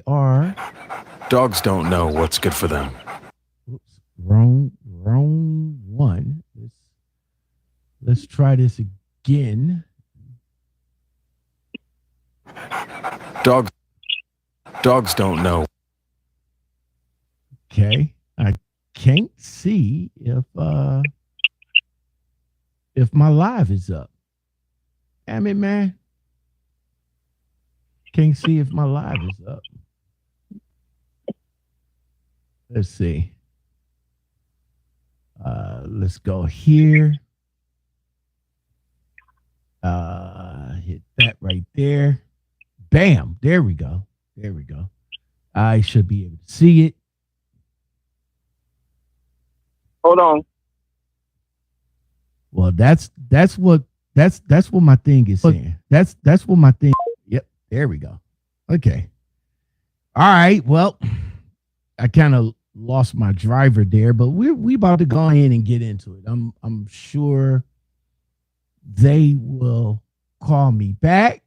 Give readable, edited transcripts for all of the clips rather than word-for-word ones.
are. Dogs don't know what's good for them. Oops, wrong one. Let's try this again. Dogs don't know. Okay, I can't see if my live is up. Damn it, man. Can't see if my live is up. Let's see. Let's go here. Hit that right there. Bam. There we go. There we go. I should be able to see it. Hold on. Well, that's what my thing is saying. That's what my thing. Yep. There we go. Okay. All right. Well, I kind of lost my driver there, but we about to go ahead and get into it. I'm sure they will call me back,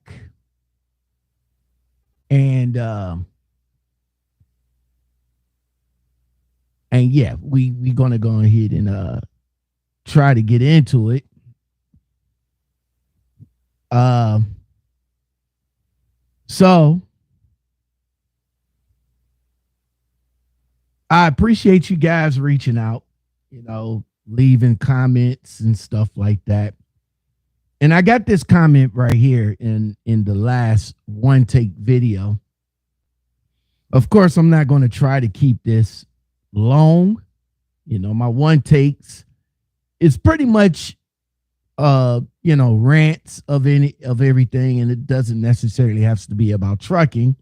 and yeah, we gonna go ahead and try to get into it. So I appreciate you guys reaching out, leaving comments and stuff like that. And I got this comment right here in the last one take video. Of course, I'm not going to try to keep this long. My one takes is pretty much rants of everything, and it doesn't necessarily have to be about trucking.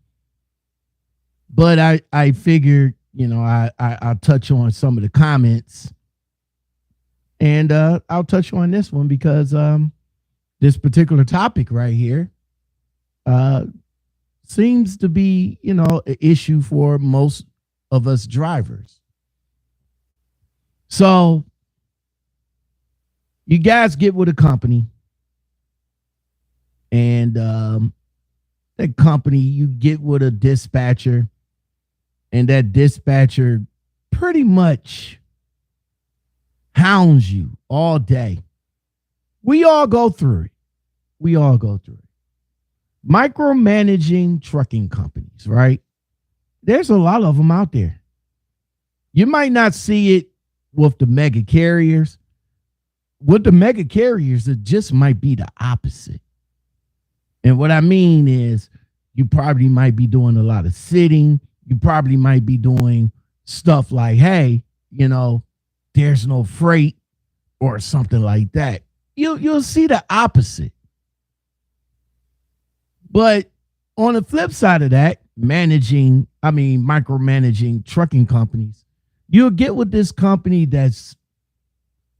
But I figured, I'll touch on some of the comments, and I'll touch on this one because this particular topic right here seems to be, an issue for most of us drivers. So you guys get with a company, and that company, you get with a dispatcher, and that dispatcher pretty much hounds you all day. We all go through it. Micromanaging trucking companies, right? There's a lot of them out there. You might not see it with the mega carriers. With the mega carriers, it just might be the opposite. And what I mean is, you probably might be doing a lot of sitting. You probably might be doing stuff like, hey, there's no freight or something like that. You'll see the opposite. But on the flip side of that, micromanaging trucking companies, you'll get with this company that's,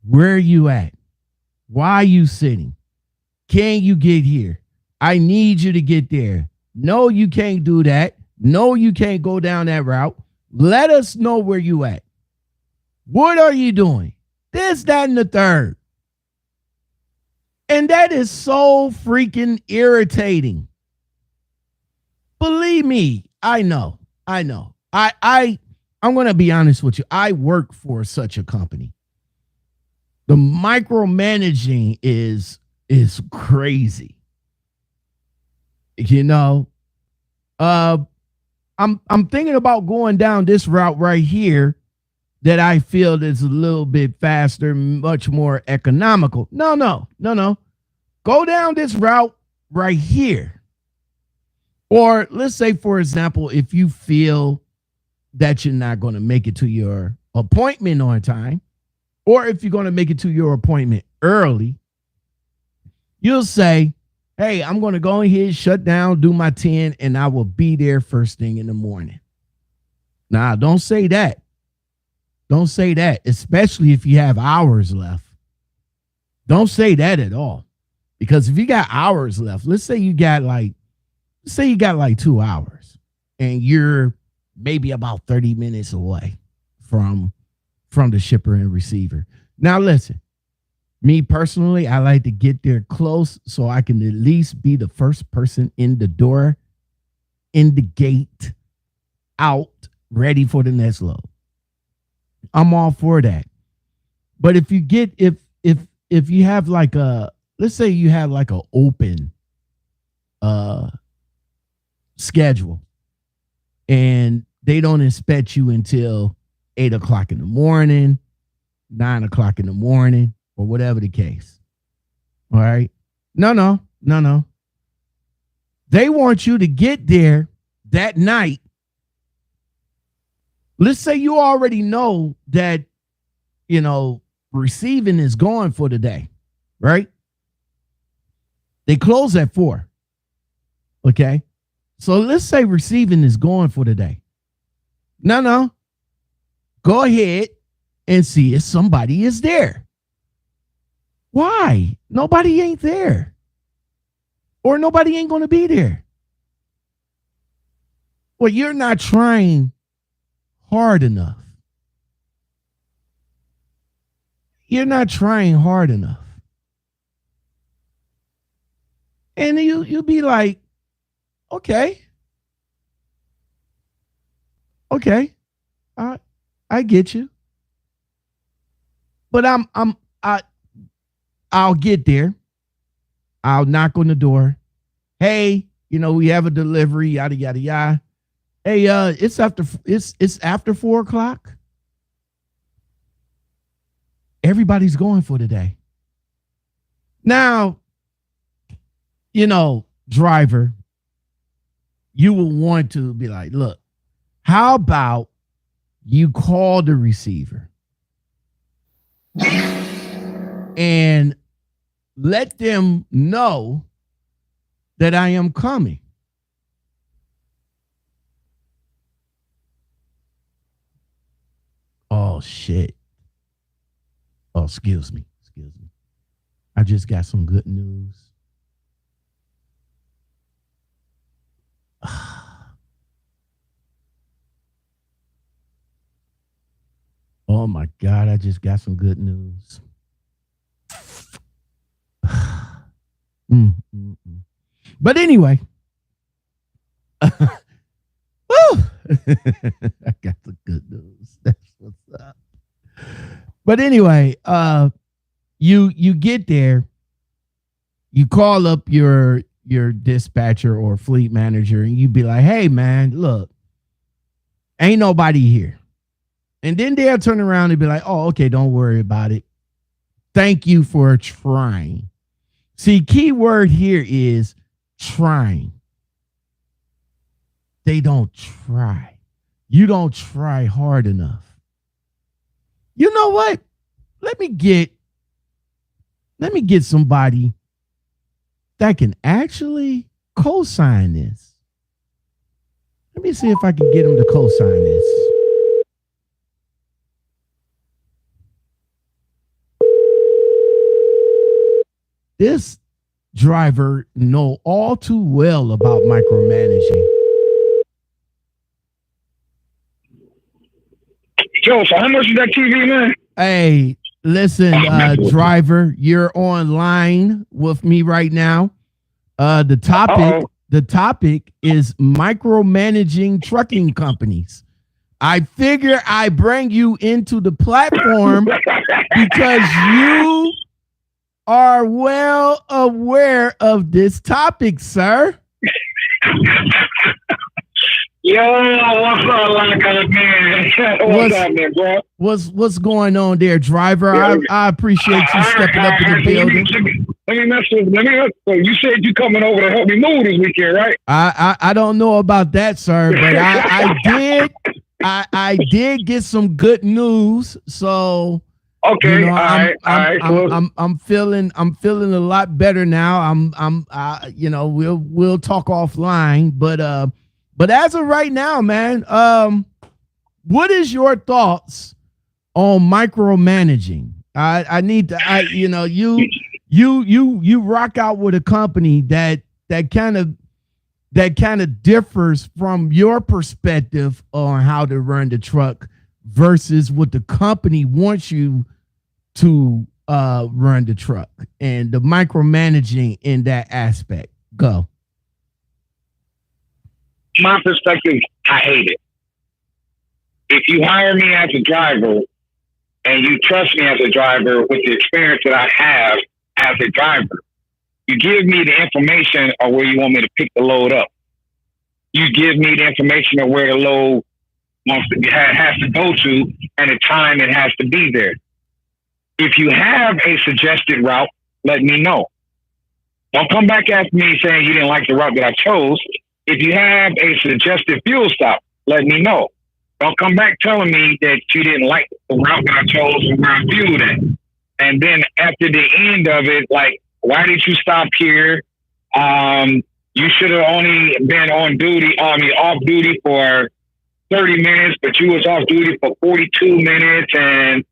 where are you at? Why are you sitting? Can you get here? I need you to get there. No, you can't do that. No, you can't go down that route. Let us know where you at. What are you doing? This, that, and the third. And that is so freaking irritating. Believe me, I know. I'm going to be honest with you. I work for such a company. The micromanaging is crazy. I'm thinking about going down this route right here that I feel is a little bit faster, much more economical. No. Go down this route right here. Or let's say, for example, if you feel that you're not going to make it to your appointment on time, or if you're going to make it to your appointment early, you'll say, hey, I'm going to go ahead, shut down, do my 10, and I will be there first thing in the morning. Now, don't say that. Don't say that, especially if you have hours left. Don't say that at all. Because if you got hours left, let's say you got like 2 hours and you're maybe about 30 minutes away from the shipper and receiver. Now, listen, me personally, I like to get there close so I can at least be the first person in the door, in the gate, out, ready for the next load. I'm all for that. But if you get if you have like a, let's say you have like an open schedule and they don't inspect you until 8 o'clock in the morning, 9 o'clock in the morning, or whatever the case. All right. No. They want you to get there that night. Let's say you already know that, receiving is going for the day, right? They close at 4. Okay. So let's say receiving is going for the day. No. Go ahead and see if somebody is there. Why? Nobody ain't there. Or nobody ain't going to be there. Well, you're not trying hard enough. You're not trying hard enough. And you'll be like, okay, I get you, but I'll get there. I'll knock on the door. Hey, we have a delivery, yada yada yada. Hey, it's after 4 o'clock. Everybody's going for the day. Now, driver, you will want to be like, look, how about you call the receiver and let them know that I am coming. Oh, shit. Oh, excuse me. I just got some good news. Oh my God, I just got some good news. But anyway, woo! I got the good news. That's what's up. But anyway, you get there, you call up your dispatcher or fleet manager, and you be like, hey man, look, ain't nobody here. And then they'll turn around and be like, oh, okay, don't worry about it. Thank you for trying. See, key word here is trying. They don't try. You don't try hard enough. You know what? Let me get somebody that can actually co-sign this. Let me see if I can get him to co-sign this. This driver know all too well about micromanaging. Joe, so how much is that TV, man? Hey, listen, driver, you're online with me right now. The topic is micromanaging trucking companies. I figure I bring you into the platform because you are well aware of this topic, sir. Yo, what's up, Lockoutmen? What's up, man, bro? What's going on there, driver? Yeah. I appreciate you stepping up in the building. Let me you said you coming over to help me move this weekend, right? I don't know about that, sir, but I did get some good news. So okay, I'm feeling a lot better now. We'll talk offline, but as of right now, man, what is your thoughts on micromanaging? You rock out with a company that kind of differs from your perspective on how to run the truck versus what the company wants you to run the truck, and the micromanaging in that aspect. Go. My perspective, I hate it. if you hire me as a driver and you trust me as a driver with the experience that I have as a driver, you give me the information of where you want me to pick the load up. You give me the information of where the load has to go to and the time it has to be there. If you have a suggested route, let me know. Don't come back after me saying you didn't like the route that I chose. If you have a suggested fuel stop, let me know. Don't come back telling me that you didn't like the route that I chose and where I fueled at. And then after the end of it, like, why did you stop here? You should have only been off duty for 30 minutes, but you was off duty for 42 minutes, and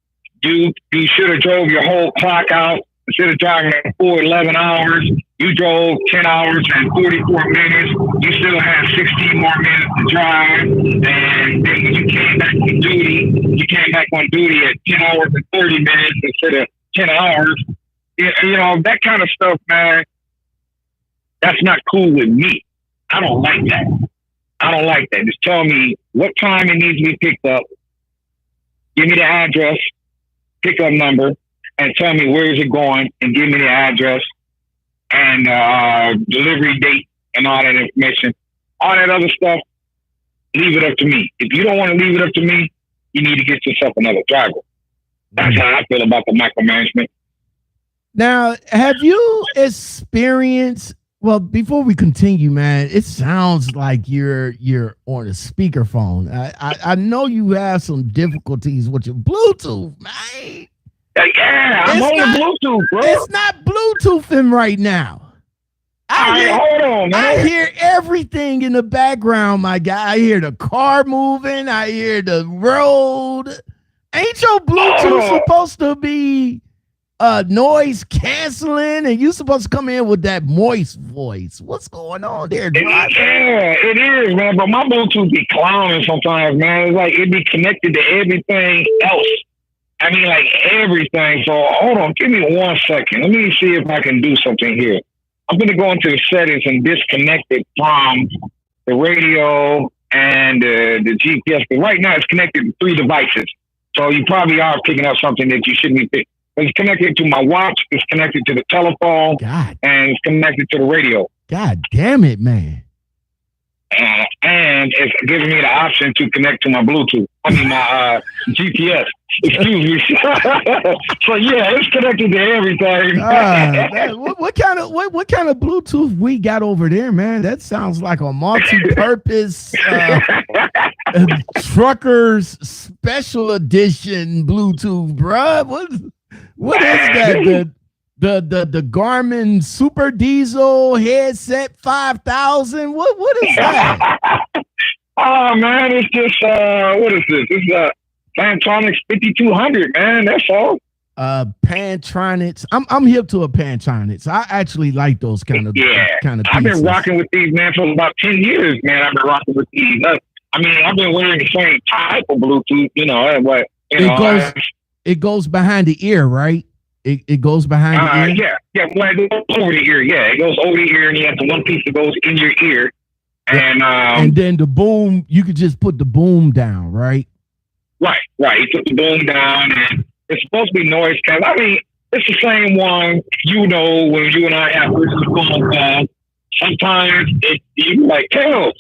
you should have drove your whole clock out. Instead of driving for 11 hours, you drove 10 hours and 44 minutes. You still had 16 more minutes to drive. And then when you came back on duty, at 10 hours and 30 minutes instead of 10 hours. You know, that kind of stuff, man, that's not cool with me. I don't like that. Just tell me what time it needs to be picked up. Give me the address, pickup number, and tell me where is it going, and give me the address and delivery date and all that information. All that other stuff, leave it up to me. If you don't want to leave it up to me, you need to get yourself another driver. That's how I feel about the micromanagement. Now, have you experienced, well, before we continue, man, it sounds like you're on a speakerphone. I know you have some difficulties with your Bluetooth, man. Yeah, I'm on the Bluetooth, bro. It's not Bluetoothing right now. Hold on, man. I hear everything in the background, my guy. I hear the car moving. I hear the road. Ain't your Bluetooth supposed to be noise canceling, and you supposed to come in with that moist voice? What's going on there, driver? Yeah, it is, man. But my Bluetooth be clowning sometimes, man. It's like it be connected to everything else. I mean, like everything. So hold on, give me 1 second. Let me see if I can do something here. I'm going to go into the settings and disconnect it from the radio and the GPS. But right now it's connected to 3 devices. So you probably are picking up something that you shouldn't be picking. It's connected to my watch, it's connected to the telephone, and it's connected to the radio. God damn it, man. And it's giving me the option to connect to my Bluetooth. I mean, my GPS. Excuse me. So yeah, it's connected to everything. What kind of Bluetooth we got over there, man? That sounds like a multi-purpose truckers special edition Bluetooth, bruh. What is that? The Garmin Super Diesel headset 5000. What is that? Oh man, it's just what is this? It's Pantronics 5200, man. That's all. Pantronics. I'm hip to a Pantronics. I actually like those kind of pieces. I've been rocking with these, man, for about 10 years, man. I've been rocking with these. I mean, I've been wearing the same type of Bluetooth, you know. But it goes behind the ear, right? It goes behind the ear. Yeah. Well, it goes over the ear. Yeah, it goes over the ear, and you have the one piece that goes in your ear, and then the boom. You could just put the boom down, right? Right. You put the boom down, and it's supposed to be noise canceling. I mean, it's the same one. You know, when you and I have personal phone calls, sometimes you're like, "Tails,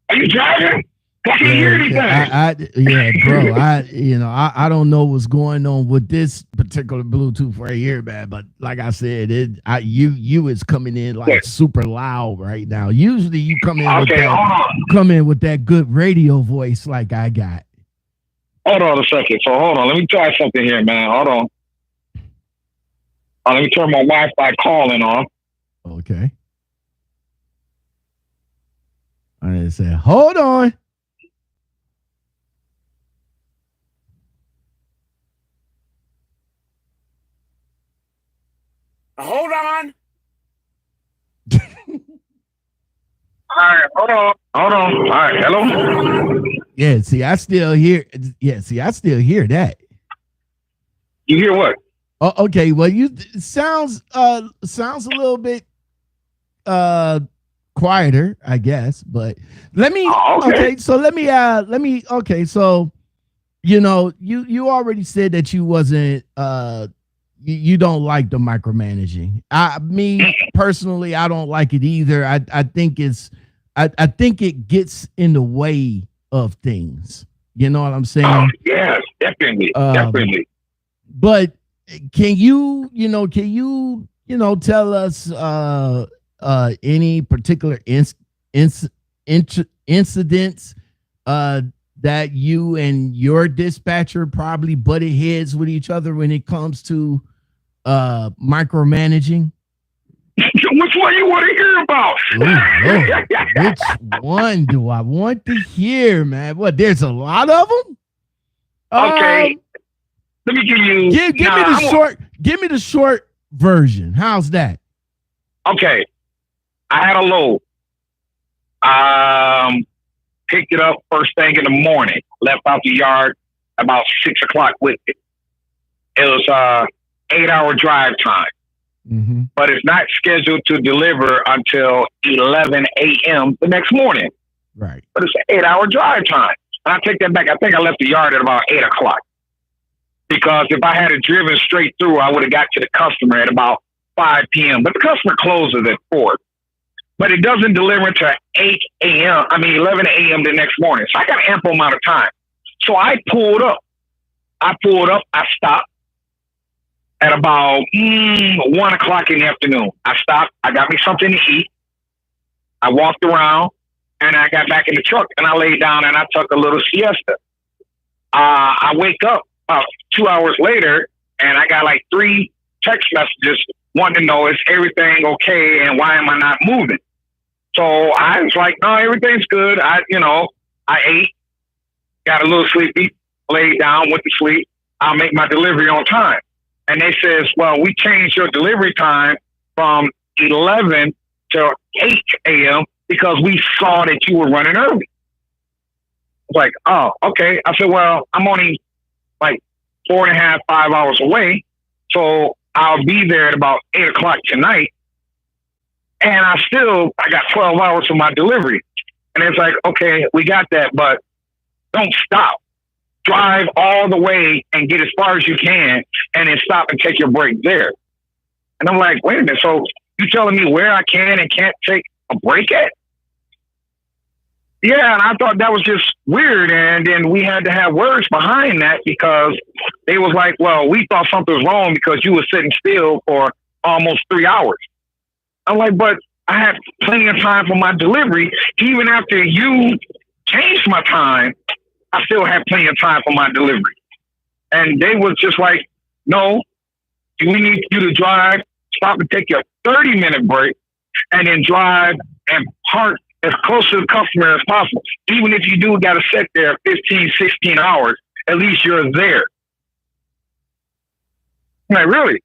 are you driving? I can't hear anything." Bro. I don't know what's going on with this particular Bluetooth right here, man. But like I said, you is coming in like super loud right now. Usually you come in with that good radio voice like I got. Hold on a second. So hold on. Let me try something here, man. Hold on. Let me turn my Wi-Fi calling on. Okay. I said, hold on. Hold on. All right, hold on. All right, hello? Yeah, see, I still hear that. You hear what? Oh, okay. Well, it sounds a little bit quieter, I guess, but let me so you already said that you wasn't you don't like the micromanaging. Me personally, I don't like it either. I think I think it gets in the way of things. You know what I'm saying? Oh, yes, definitely. Definitely. But can you tell us any particular incidents that you and your dispatcher probably butted heads with each other when it comes to micromanaging? Which one you want to hear about? Ooh, which one do I want to hear, man? What? There's a lot of them. Okay, let me give you. Give me the short version. How's that? Okay, I had a load. Picked it up first thing in the morning. Left out the yard about 6 o'clock with it. It was 8-hour drive time. Mm-hmm. But it's not scheduled to deliver until 11 a.m. the next morning. Right. But it's an 8-hour drive time. And I take that back. I think I left the yard at about 8 o'clock. Because if I had it driven straight through, I would have got to the customer at about 5 p.m. But the customer closes at 4. But it doesn't deliver until 11 a.m. the next morning. So I got an ample amount of time. So I pulled up. I stopped. At about 1 o'clock in the afternoon, I stopped. I got me something to eat. I walked around, and I got back in the truck, and I laid down, and I took a little siesta. I wake up 2 hours later, and I got like 3 text messages wanting to know, is everything okay, and why am I not moving? So I was like, no, everything's good. I ate, got a little sleepy, laid down, went to sleep. I'll make my delivery on time. And they says, well, we changed your delivery time from 11 to 8 a.m. because we saw that you were running early. I was like, oh, okay. I said, well, I'm only like 4.5, 5 hours away. So I'll be there at about 8 o'clock tonight. And I got 12 hours for my delivery. And it's like, okay, we got that, but don't stop. Drive all the way and get as far as you can and then stop and take your break there. And I'm like, wait a minute. So you telling me where I can and can't take a break at? Yeah. And I thought that was just weird. And then we had to have words behind that because they was like, well, we thought something was wrong because you were sitting still for almost 3 hours. I'm like, but I had plenty of time for my delivery. Even after you changed my time, I still have plenty of time for my delivery. And they was just like, no, we need you to drive, stop and take your 30-minute break, and then drive and park as close to the customer as possible. Even if you do got to sit there 15, 16 hours, at least you're there. I'm like, really?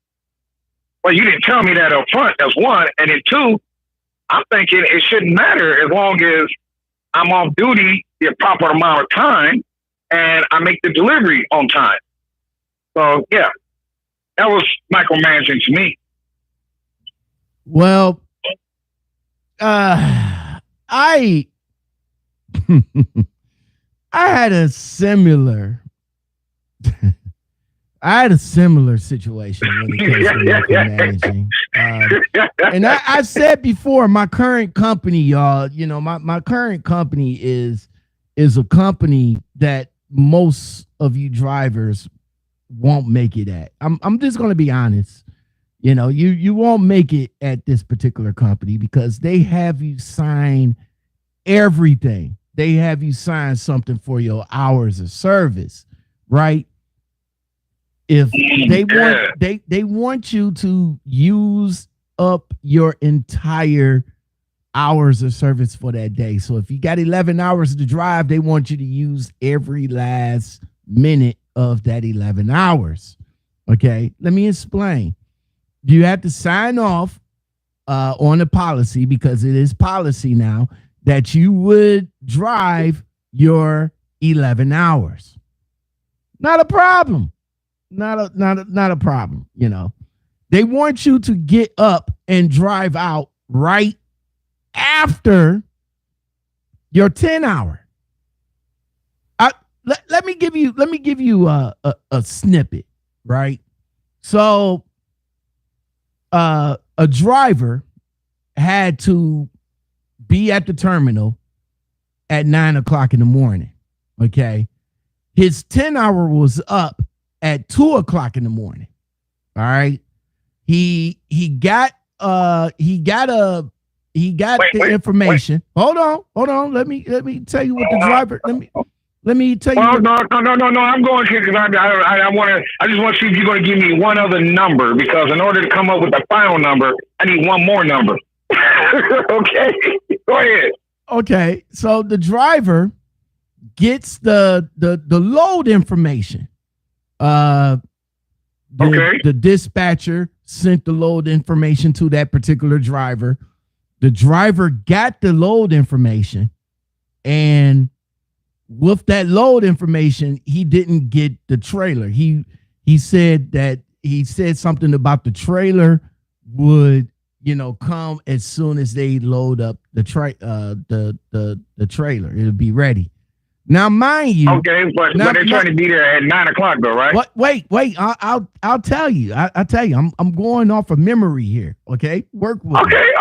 Well, you didn't tell me that up front. That's one. And then two, I'm thinking it shouldn't matter as long as I'm off duty the proper amount of time and I make the delivery on time. So, yeah, that was micromanaging to me. Well, I had a similar situation when it comes to micromanaging. And I said before, my current company, y'all, my current company is a company that most of you drivers won't make it at. I'm just going to be honest. You won't make it at this particular company because they have you sign everything. They have you sign something for your hours of service, right? If they want you to use up your entire hours of service for that day. So if you got 11 hours to drive, they want you to use every last minute of that 11 hours. Okay, let me explain. You have to sign off on the policy because it is policy now that you would drive your 11 hours. Not a problem. Not a problem. They want you to get up and drive out right after your 10 hour. Let let me give you a snippet, right? So a driver had to be at the terminal at 9 o'clock in the morning. Okay. His 10-hour was up at 2 o'clock in the morning. All right. He got the information. Hold on. Let me tell you what the driver. Let me tell you. Well, no. I'm going to because I just want to see if you're going to give me one other number, because in order to come up with the final number, I need one more number. Okay, go ahead. Okay, so the driver gets the load information. The dispatcher sent the load information to that particular driver. The driver got the load information, and with that load information, he didn't get the trailer. He said something about the trailer would, come as soon as they load up the trailer. It'll be ready. Now, mind you. Okay, but they're trying to be there at 9 o'clock, though, right? Wait. I'll tell you. I'll tell you. I'm going off of memory here. Okay, work with me. Okay.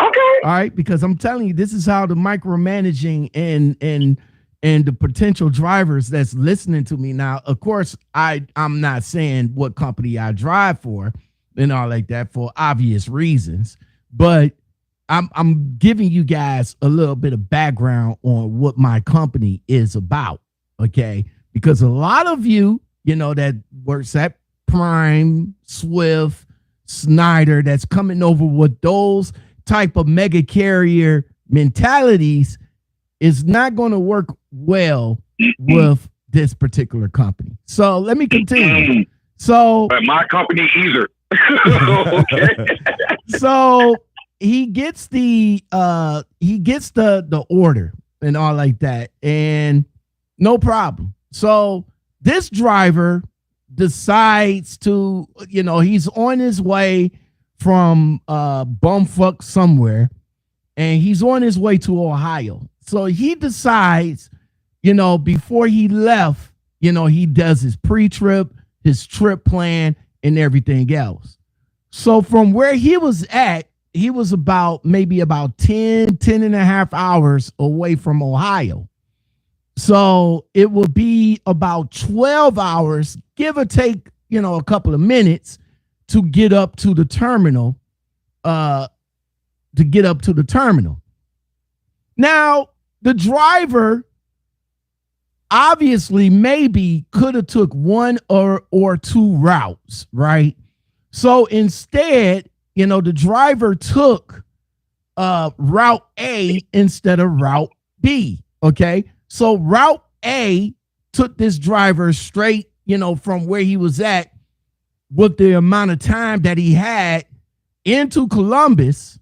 All right, because I'm telling you, this is how the micromanaging and the potential drivers that's listening to me now. Of course, I'm not saying what company I drive for and all like that for obvious reasons, but I'm giving you guys a little bit of background on what my company is about, okay? Because a lot of you, that works at Prime, Swift, Snyder, that's coming over with those type of mega carrier mentalities is not going to work well with this particular company. So let me continue. So, but my company either. Okay. So he gets the order and all like that, and no problem. So this driver decides to, he's on his way from bumfuck somewhere, and he's on his way to Ohio. So he decides, before he left, he does his pre-trip, his trip plan, and everything else. So from where he was at, he was maybe about 10 and a half hours away from Ohio. So it would be about 12 hours, give or take, a couple of minutes to get up to the terminal, Now, the driver obviously maybe could have took one or two routes, right? So instead, the driver took route A instead of route B, okay? So route A took this driver straight, from where he was at with the amount of time that he had into Columbus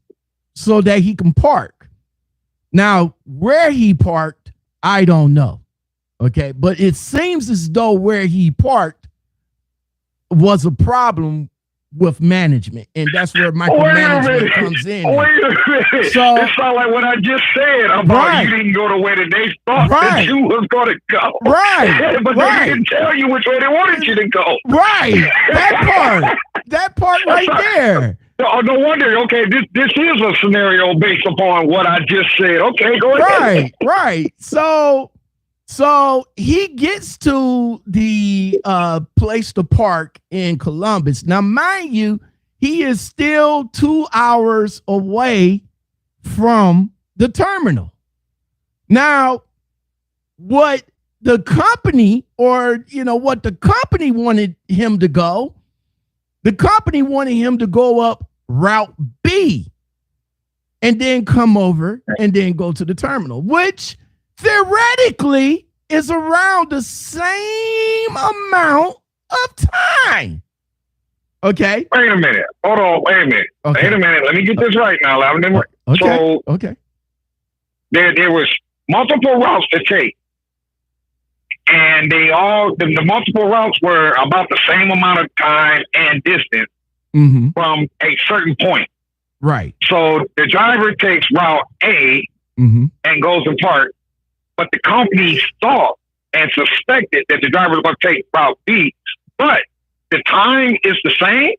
so that he can park. Now, where he parked, I don't know. Okay. But it seems as though where he parked was a problem with management. And that's where micromanagement comes in. Wait a minute. So it's not like what I just said about you didn't go the way that they thought that you was going to go. Right. But they didn't tell you which way they wanted you to go. Right. That part right there. No wonder. Okay, this is a scenario based upon what I just said. Okay, go ahead. Right. So he gets to the place to park in Columbus. Now, mind you, he is still 2 hours away from the terminal. Now, what the company what the company wanted him to go, the company wanted him to go up route B and then come over and then go to the terminal, which theoretically is around the same amount of time. Okay. Wait a minute. Hold on. Wait a minute. Okay. Wait a minute. Let me get this right now, Lavender. Okay. There was multiple routes to take. And the multiple routes were about the same amount of time and distance from a certain point. Right. So the driver takes route A and goes to park, but the company thought, and suspected that the driver was going to take route B, but the time is the same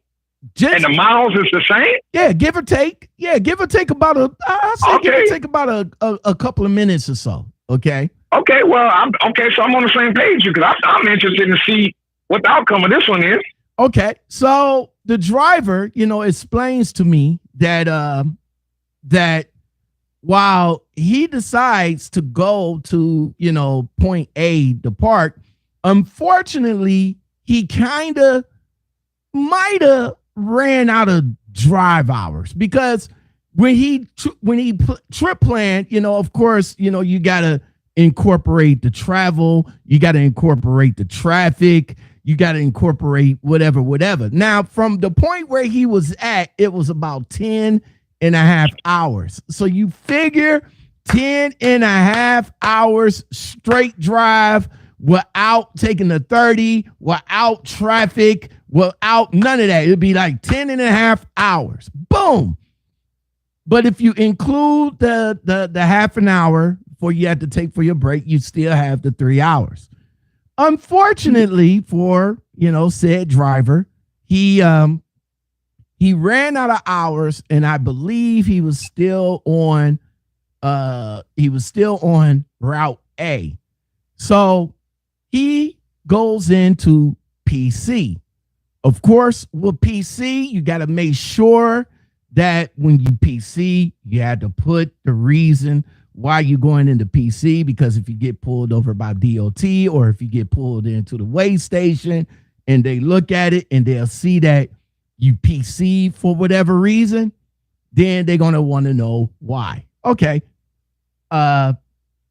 and the miles is the same. Yeah, give or take. Yeah, give or take about give or take about a couple of minutes or so. Okay. Okay. Well, so I'm on the same page because I'm interested to see what the outcome of this one is. Okay. So the driver, explains to me that that while he decides to go to, point A, depart, unfortunately, he kind of might have ran out of drive hours because when he trip planned, of course, you got to incorporate the travel, you got to incorporate the traffic, you got to incorporate whatever. Now, from the point where he was at, it was about 10 and a half hours. So you figure 10 and a half hours straight drive without taking the 30, without traffic, without none of that. It'd be like 10 and a half hours. Boom. But if you include the half an hour for you have to take for your break, you still have the 3 hours. Unfortunately for, said driver, he ran out of hours, and I believe he was still on route A. So he goes into PC. Of course, with PC, you got to make sure that when you PC, you had to put the reason why you're going into PC, because if you get pulled over by DOT or if you get pulled into the weigh station and they look at it and they'll see that you PC for whatever reason, then they're going to want to know why. Okay. The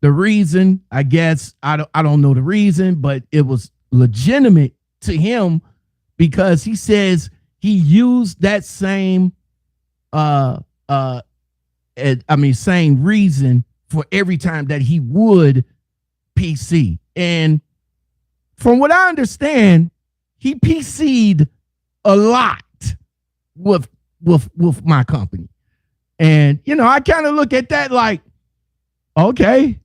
reason, I guess, I don't know the reason, but it was legitimate to him because he says he used that same same reason for every time that he would PC. And from what I understand, he PC'd a lot with my company. And, I kind of look at that like, okay.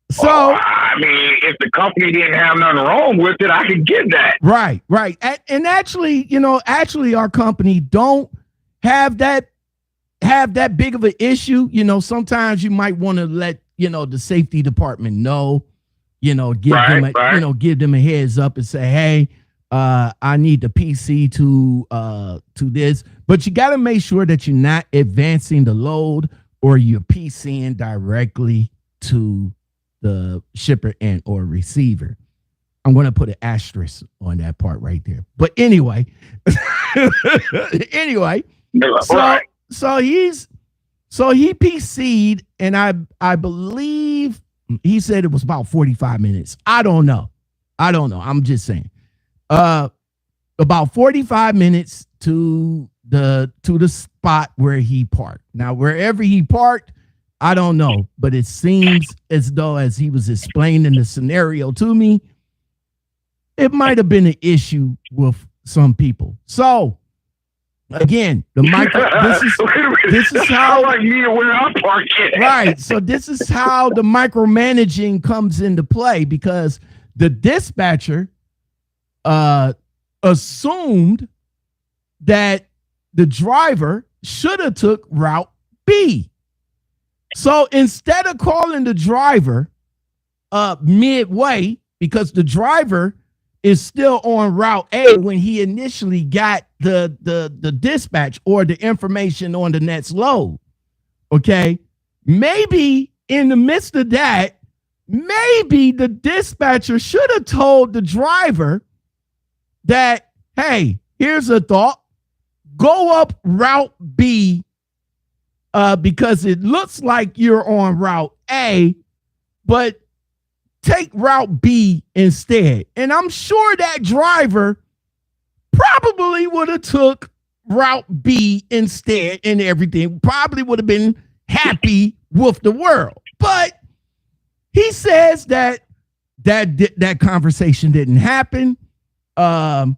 So, if the company didn't have nothing wrong with it, I could get that. Right. And actually, our company don't have that big of an issue. Sometimes you might want to let, the safety department know, give them a heads up and say, hey, I need the PC to this, but you got to make sure that you're not advancing the load or you're PCing directly to the shipper and or receiver. I'm going to put an asterisk on that part right there. But anyway, so he PC'd, and I believe he said it was about 45 minutes. I don't know. I'm just saying. About 45 minutes to the spot where he parked. Now, wherever he parked, I don't know, but it seems as though as he was explaining the scenario to me, it might have been an issue with some people. So again, this is how like me where I'm parking. Right. So this is how the micromanaging comes into play, because the dispatcher assumed that the driver should have took route B. So instead of calling the driver midway, because the driver is still on route A when he initially got the dispatch or the information on the next load. Okay. Maybe in the midst of that, maybe the dispatcher should have told the driver that, hey, here's a thought. Go up route B because it looks like you're on route A, but take route B instead. And I'm sure that driver probably would have took route B instead, and everything probably would have been happy with the world. But he says that conversation didn't happen. And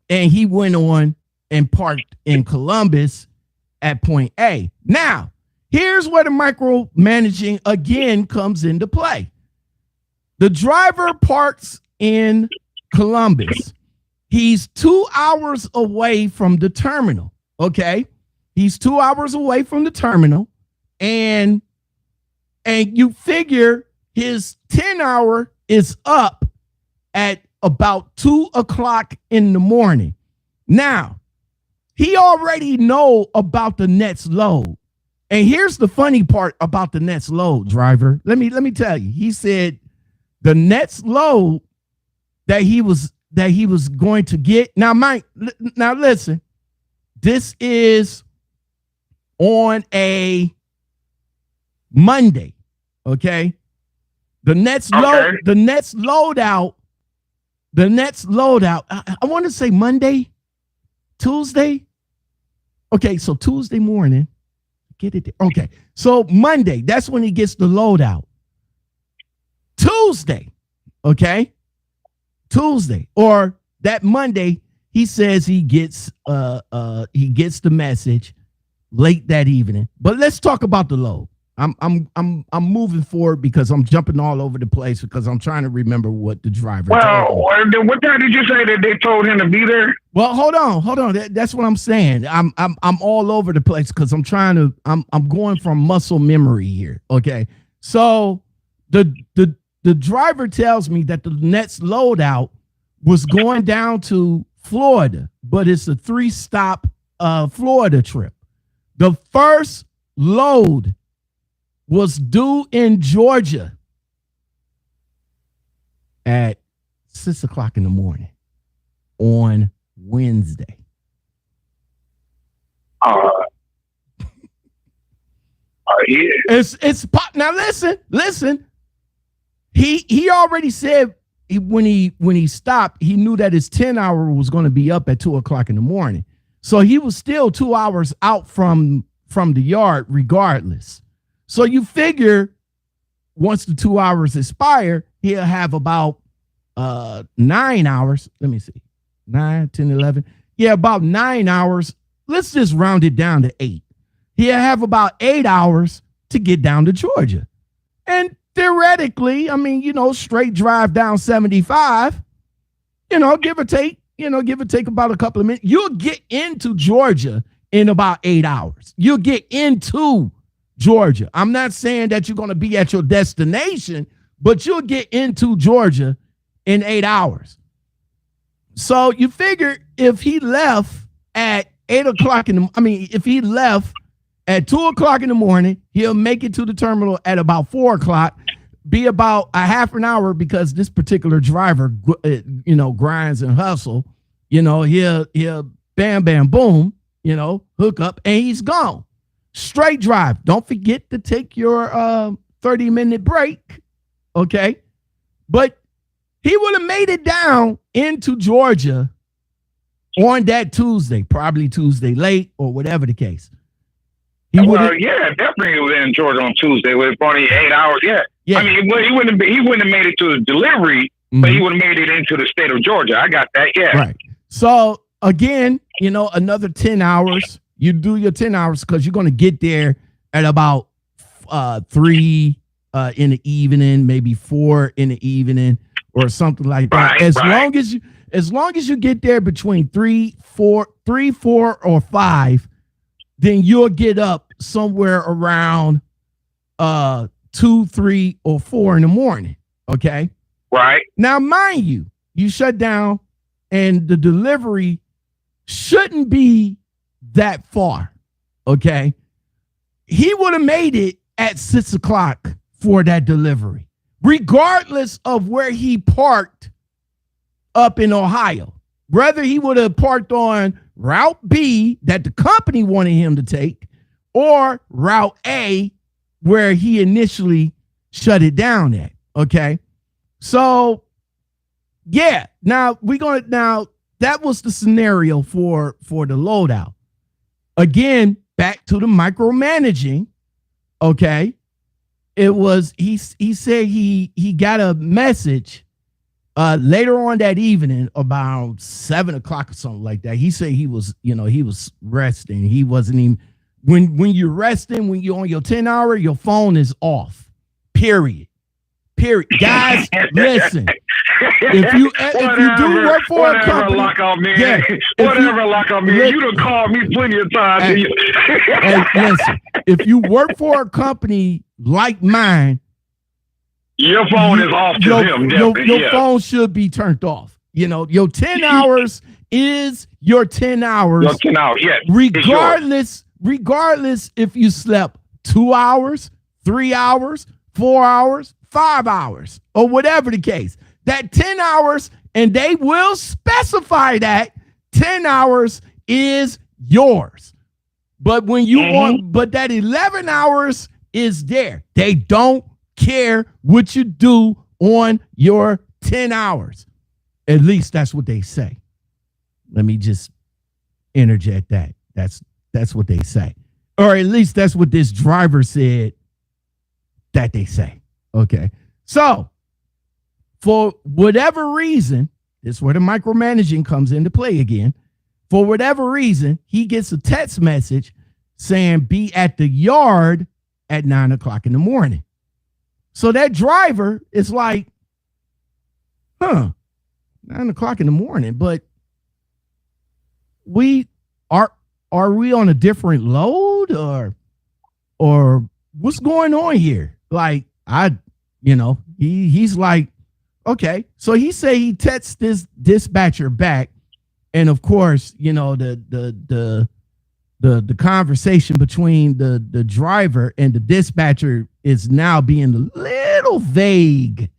he went on and parked in Columbus at point A. Now, here's where the micromanaging again comes into play. The driver parks in Columbus. He's 2 hours away from the terminal. Okay. He's 2 hours away from the terminal. And you figure his 10-hour is up at about 2 o'clock in the morning. Now, he already know about the next load. And here's the funny part about the next load, driver. Let me tell you. He said the next load that he was going to get. Now, Mike, now listen. This is on a Monday, okay? The next loadout. I want to say Monday, Tuesday. Okay, so Tuesday morning, get it there. Okay, so Monday, that's when he gets the loadout. Tuesday, okay? Tuesday or that Monday, he says he gets the message late that evening. But let's talk about the load. I'm moving forward because I'm jumping all over the place because I'm trying to remember what the driver told me. What time did you say that they told him to be there? Well, hold on. That's what I'm saying. I'm all over the place because I'm going from muscle memory here. Okay. So the driver tells me that the next loadout was going down to Florida, but it's a 3-stop Florida trip. The first load was due in Georgia at 6 o'clock in the morning on Wednesday. Yeah. It's now listen. He already said when he stopped, he knew that his 10-hour was going to be up at 2 o'clock in the morning. So he was still 2 hours out from the yard regardless. So you figure once the 2 hours expire, he'll have about 9 hours. Let me see. 9, 10, 11. Yeah, about 9 hours. Let's just round it down to 8. He'll have about 8 hours to get down to Georgia. And theoretically, I mean, straight drive down 75, give or take about a couple of minutes. You'll get into Georgia in about 8 hours. You'll get into Georgia. I'm not saying that you're going to be at your destination, but you'll get into Georgia in 8 hours. So you figure if he left at 8 o'clock if he left at 2 o'clock in the morning, he'll make it to the terminal at about 4 o'clock, be about a half an hour because this particular driver, grinds and hustle, he'll bam, bam, boom, hook up and he's gone. Straight drive. Don't forget to take your 30-minute break. Okay. But he would have made it down into Georgia on that Tuesday, probably Tuesday late or whatever the case. Definitely was in Georgia on Tuesday with only 8 hours. Yeah. I mean, he wouldn't have made it to the delivery, but he would have made it into the state of Georgia. I got that. Yeah. Right. So again, another 10 hours. You do your 10 hours because you're going to get there at about 3 in the evening, maybe 4 in the evening or something like that. As long as you get there between 3, 4, or 5, then you'll get up somewhere around 2, 3, or 4 in the morning. Okay. Right. Now, mind you, you shut down and the delivery shouldn't be that far. Okay. He would have made it at 6 o'clock for that delivery, regardless of where he parked up in Ohio. Whether he would have parked on Route B that the company wanted him to take or Route A where he initially shut it down at. Okay. So yeah, now that was the scenario for the loadout. Again, back to the micromanaging. Okay. It was, he said he got a message later on that evening about 7 o'clock or something like that. He said he was resting. He wasn't even, when you're resting, when you're on your 10-hour, your phone is off, period. Period. Guys, listen. If you do work for a company, Lockoutmen, yeah, Lockoutmen, you done called me plenty of times. Hey, listen. If you work for a company like mine, your phone is off to them. Your phone should be turned off. You know, your 10 hours is your 10 hours. Your 10 hours, yes. Regardless if you slept 2 hours, 3 hours, 4 hours, 5 hours, or whatever the case. That 10 hours, and they will specify that 10 hours is yours. But when you want, but that 11 hours is there. They don't care what you do on your 10 hours. At least that's what they say. Let me just interject that. That's what they say. Or at least that's what this driver said that they say. Okay. So for whatever reason, this is where the micromanaging comes into play again. For whatever reason, he gets a text message saying be at the yard at 9 o'clock in the morning. So that driver is like, 9 o'clock in the morning, but are we on a different load or what's going on here? Like, he's like, okay. So he say he texts this dispatcher back. And of course, the conversation between the driver and the dispatcher is now being a little vague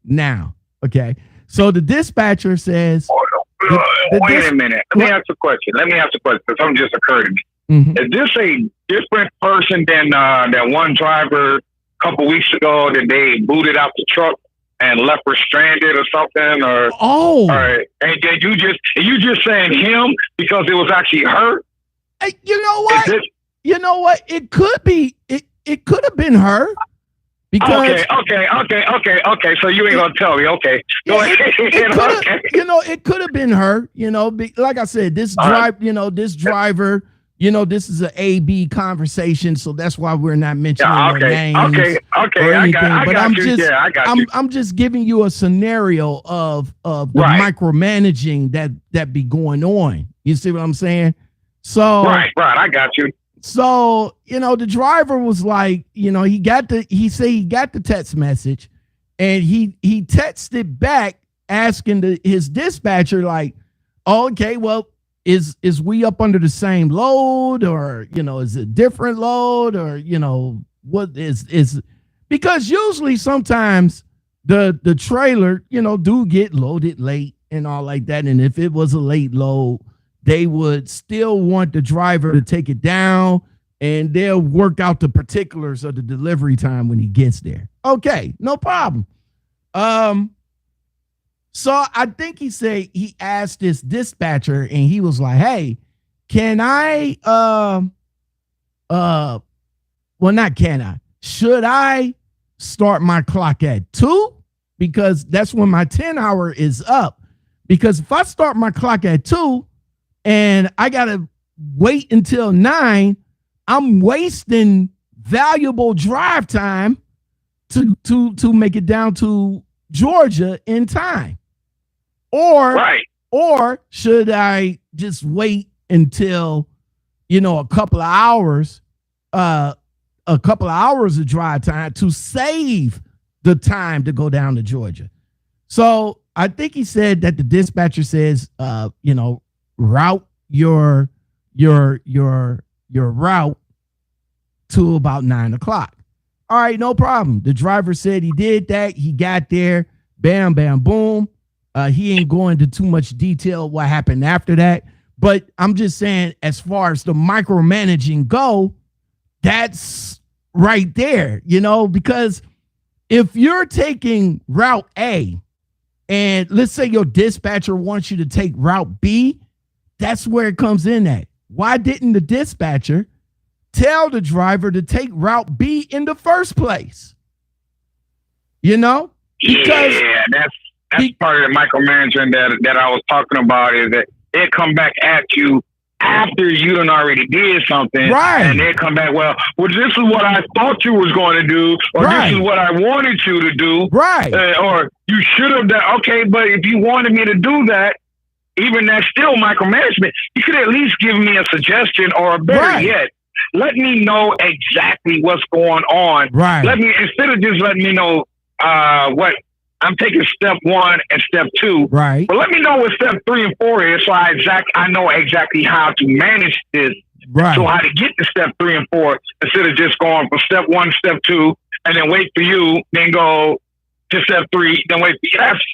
now. Okay. So the dispatcher says, wait a minute. Let me ask a question. Because something just occurred to me. Mm-hmm. Is this a different person than that one driver a couple weeks ago that they booted out the truck and left her stranded or something? Or all right. And you just saying him because it was actually her? Hey, you know what? It could be. It could have been her. Because okay. So you ain't gonna tell me, okay? Go ahead. It could have been her. Like I said, this driver. This is an A/B conversation, so that's why we're not mentioning their names. Okay. I got you. I'm just giving you a scenario of the micromanaging that be going on. You see what I'm saying? So right. I got you. So, the driver was like, he said he got the text message and he texted back asking his dispatcher like, oh, okay, well, is we up under the same load or, is it different load or, what is because usually sometimes the trailer, do get loaded late and all like that. And if it was a late load, they would still want the driver to take it down and they'll work out the particulars of the delivery time when he gets there. Okay, no problem. So I think he said he asked this dispatcher and he was like, hey, should I start my clock at 2? Because that's when my 10 hour is up. Because if I start my clock at 2, and I gotta wait until 9, I'm wasting valuable drive time to make it down to Georgia in time. Or should I just wait until a couple of hours of drive time to save the time to go down to Georgia? So I think he said that the dispatcher says, route your route to about 9 o'clock. All right, no problem. The driver said he did that. He got there. Bam, bam, boom. He ain't going into too much detail what happened after that. But I'm just saying, as far as the micromanaging go, that's right there, because if you're taking route A and let's say your dispatcher wants you to take route B, that's where it comes in at. Why didn't the dispatcher tell the driver to take route B in the first place? Because that's part of the micromanaging that I was talking about, is that it come back at you after you done already did something, Right. and they come back, well, this is what I thought you was going to do, or Right. this is what I wanted you to do, Right. or you should have done. Okay, but if you wanted me to do that, even that's still micromanagement. You could at least give me a suggestion, or better Right. yet, let me know exactly what's going on. Right. Let me, instead of just letting me know what I'm taking step 1 and step 2. Right. But let me know what step 3 and 4 is, so I know exactly how to manage this. Right. So how to get to step 3 and 4 instead of just going from step 1, step 2, and then wait for you, then go to step 3, then wait for you. That's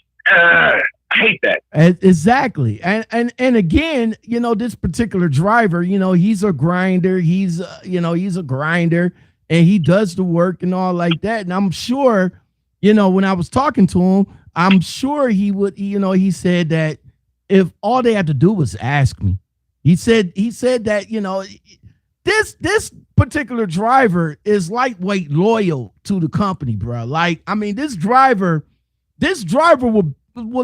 I hate that. Exactly. And again, you know, this particular driver, you know, he's a grinder. He's a grinder, and he does the work and all like that. And I'm sure, you know, when I was talking to him, I'm sure he would, you know, he said that if all they had to do was ask me, he said that, you know, this particular driver is lightweight loyal to the company, bro. Like, I mean, this driver will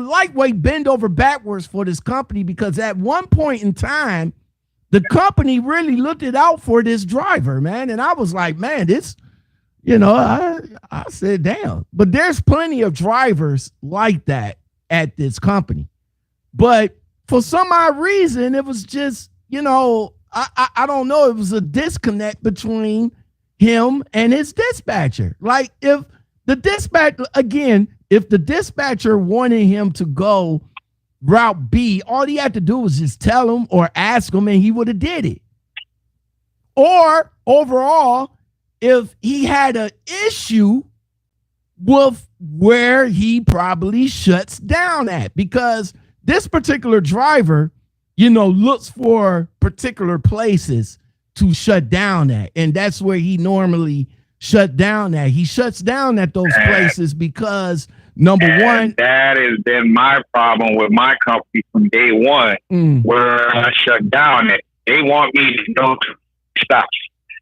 lightweight bend over backwards for this company, because at one point in time, the company really looked it out for this driver, man. And I was like, man, this, you know, I said, damn. But there's plenty of drivers like that at this company. But for some odd reason, it was just, you know, I don't know. It was a disconnect between him and his dispatcher. Like, if the dispatcher wanted him to go route B, all he had to do was just tell him or ask him, and he would have did it. Or overall, if he had an issue with where he probably shuts down at, because this particular driver, you know, looks for particular places to shut down at, and that's where he normally shut down at. He shuts down at those places because number one, that has been my problem with my company from day one, where I shut down at. They want me to go to stops.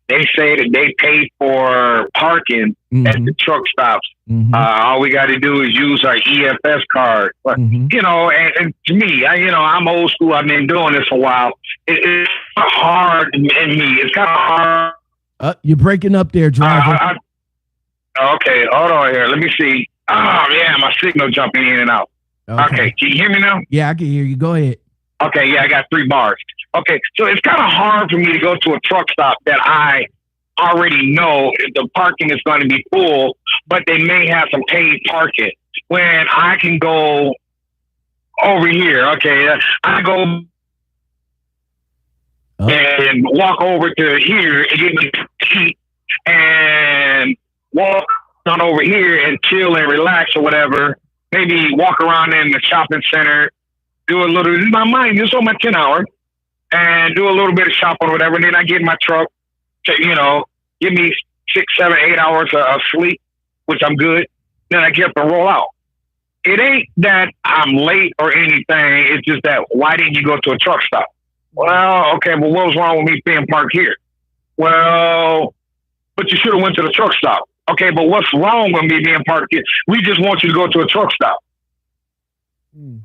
They say that they pay for parking at the truck stops. All we got to do is use our EFS card. But, you know, and to me, I'm old school. I've been doing this a while. It's hard in me. It's kind of hard. You're breaking up there, driver. Okay, hold on here. Let me see. Oh, yeah, my signal jumping in and out. Okay, can you hear me now? Yeah, I can hear you. Go ahead. Okay, yeah, I got 3 bars. Okay, so it's kind of hard for me to go to a truck stop that I already know the parking is going to be full, but they may have some paid parking. When I can go over here, okay, I go and walk over to here and get me tea and walk on over here and chill and relax or whatever. Maybe walk around in the shopping center, do a little, my mind just on my 10 hour, and do a little bit of shopping or whatever. And then I get in my truck to, you know, give me 6, 7, 8 hours of sleep, which I'm good. Then I get up and roll out. It ain't that I'm late or anything. It's just that, why didn't you go to a truck stop? Well, okay, but what was wrong with me being parked here? Well, but you should have went to the truck stop. Okay, but what's wrong with me being parked here? We just want you to go to a truck stop.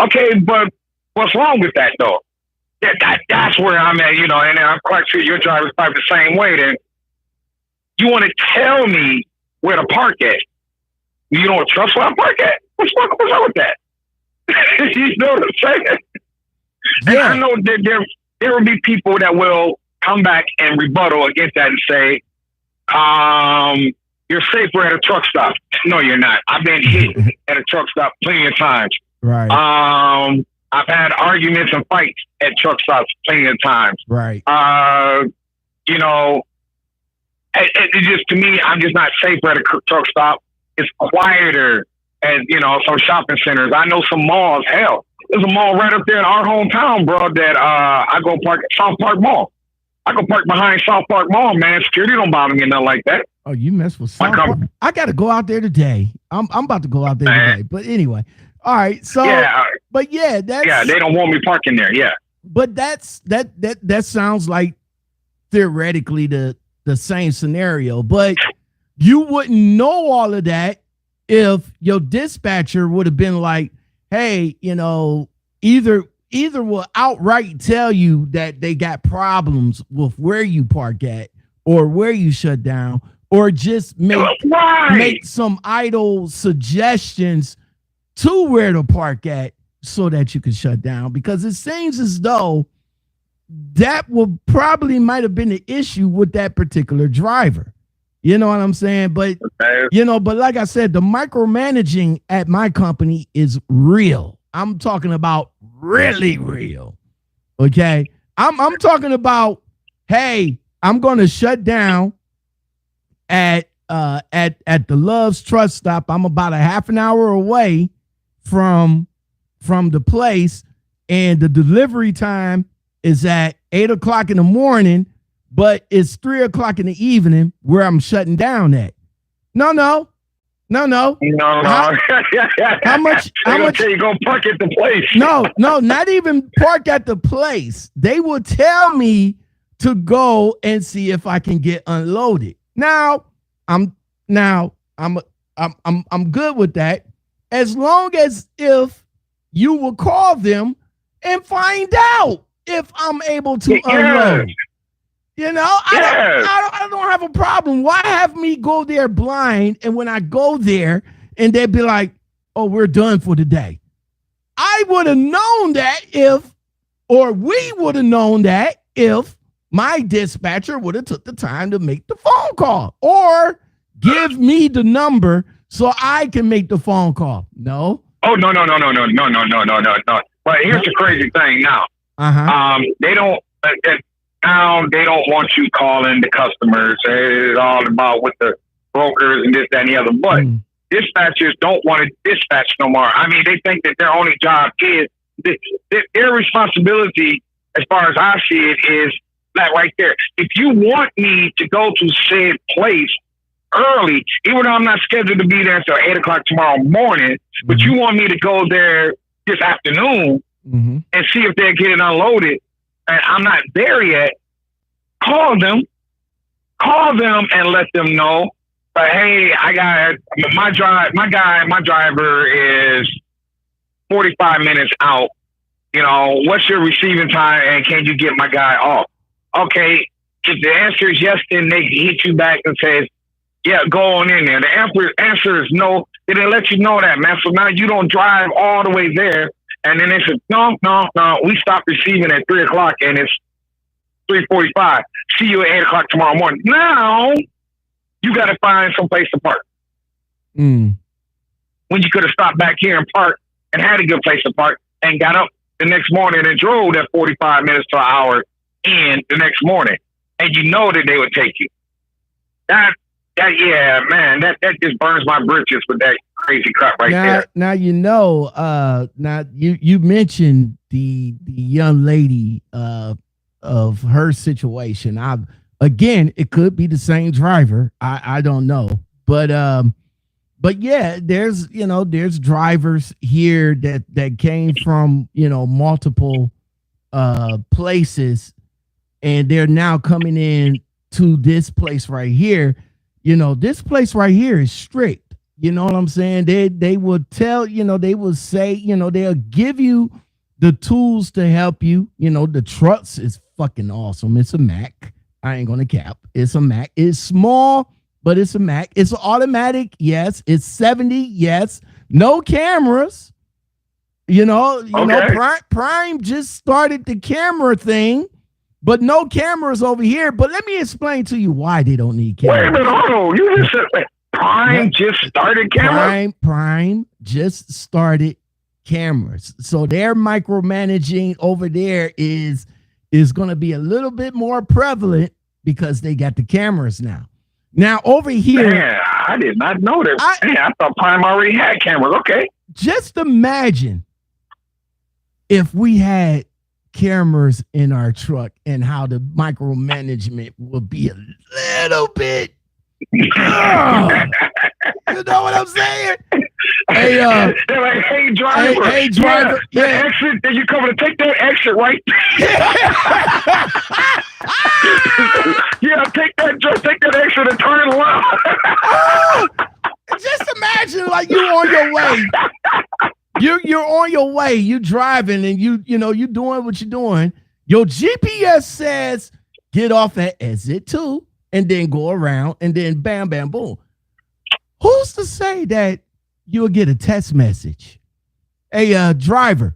Okay, but what's wrong with that, though? That's where I'm at, you know, and I'm quite sure your driver's probably the same way. Then you want to tell me where to park at? You don't trust where I park at? What's wrong with that? You know what I'm saying? Yeah. And I know that there will be people that will come back and rebuttal against that and say, you're safer at a truck stop. No, you're not. I've been hit at a truck stop plenty of times. Right. I've had arguments and fights at truck stops plenty of times. Right. You know, it just, to me, I'm just not safer at a truck stop. It's quieter at, you know, some shopping centers. I know some malls. Hell, there's a mall right up there in our hometown, bro, that I go park at South Park Mall. I go park behind South Park Mall, man. Security don't bother me, nothing like that. Oh, you mess with South Park? I got to go out there today. I'm about to go out there today. But anyway, all right. So, yeah, but yeah, that's, yeah, they don't want me parking there. Yeah, but that sounds like theoretically the same scenario. But you wouldn't know all of that if your dispatcher would have been like, hey, you know, either will outright tell you that they got problems with where you park at or where you shut down, or just make some idle suggestions to where to park at so that you can shut down. Because it seems as though that will probably might have been the issue with that particular driver. You know what I'm saying? But, but like I said, the micromanaging at my company is real. I'm talking about really real. Okay. I'm talking about, hey, I'm going to shut down at the Love's truck stop. I'm about a half an hour away from the place, and the delivery time is at 8:00 in the morning, but it's 3:00 in the evening where I'm shutting down at. No. How much you go park at the place? No, not even park at the place. They will tell me to go and see if I can get unloaded. Now I'm good with that, as long as if you will call them and find out if I'm able to unload. You know, I don't have a problem. Why have me go there blind? And when I go there and they'd be like, oh, we're done for the day. I would have known that we would have known that if my dispatcher would have took the time to make the phone call or give me the number so I can make the phone call. No. Oh, no. But here's the crazy thing now. They don't want you calling the customers. It's all about with the brokers and this, that, and the other. But dispatchers don't want to dispatch no more. I mean, they think that their only job is their responsibility, as far as I see it, is that right there. If you want me to go to said place early, even though I'm not scheduled to be there until 8:00 tomorrow morning, but you want me to go there this afternoon and see if they're getting unloaded, and I'm not there yet, call them and let them know. But hey, I got my driver is 45 minutes out. You know, what's your receiving time, and can you get my guy off? Okay, if the answer is yes, then they hit you back and says, yeah, go on in there. The answer is no. They didn't let you know that, man. So now you don't drive all the way there. And then they said, no, we stopped receiving at 3:00 and it's 3:45. See you at 8:00 tomorrow morning. Now you got to find some place to park. When you could have stopped back here and parked and had a good place to park and got up the next morning and drove that 45 minutes to an hour in the next morning. And you know that they would take you. That just burns my britches with that crazy crap there. Now you mentioned the young lady of her situation. Again, it could be the same driver. I don't know, but yeah, there's drivers here that came from multiple places, and they're now coming in to this place right here. This place right here is strict. You know what I'm saying? They will tell, they will say, they'll give you the tools to help you. The trucks is fucking awesome. It's a Mac. I ain't gonna cap. It's a Mac. It's small, but it's a Mac. It's automatic. Yes. It's 70. Yes. No cameras. Prime just started the camera thing, but no cameras over here. But let me explain to you why they don't need cameras. Wait a minute, hold on. You just said Prime just started cameras? Prime just started cameras. So their micromanaging over there is going to be a little bit more prevalent because they got the cameras now. Now over here. Man, I did not know that. I thought Prime already had cameras. Okay. Just imagine if we had cameras in our truck and how the micromanagement would be a little bit. You know what I'm saying? Hey, they're like, hey driver, yeah. Exit, then you coming to take that exit right yeah, take that exit and turn it around. Just imagine like you on your way. you're on your way, you driving, and you doing what you're doing. Your GPS says get off at exit 2 and then go around and then bam, bam, boom. Who's to say that you'll get a text message? Hey, driver,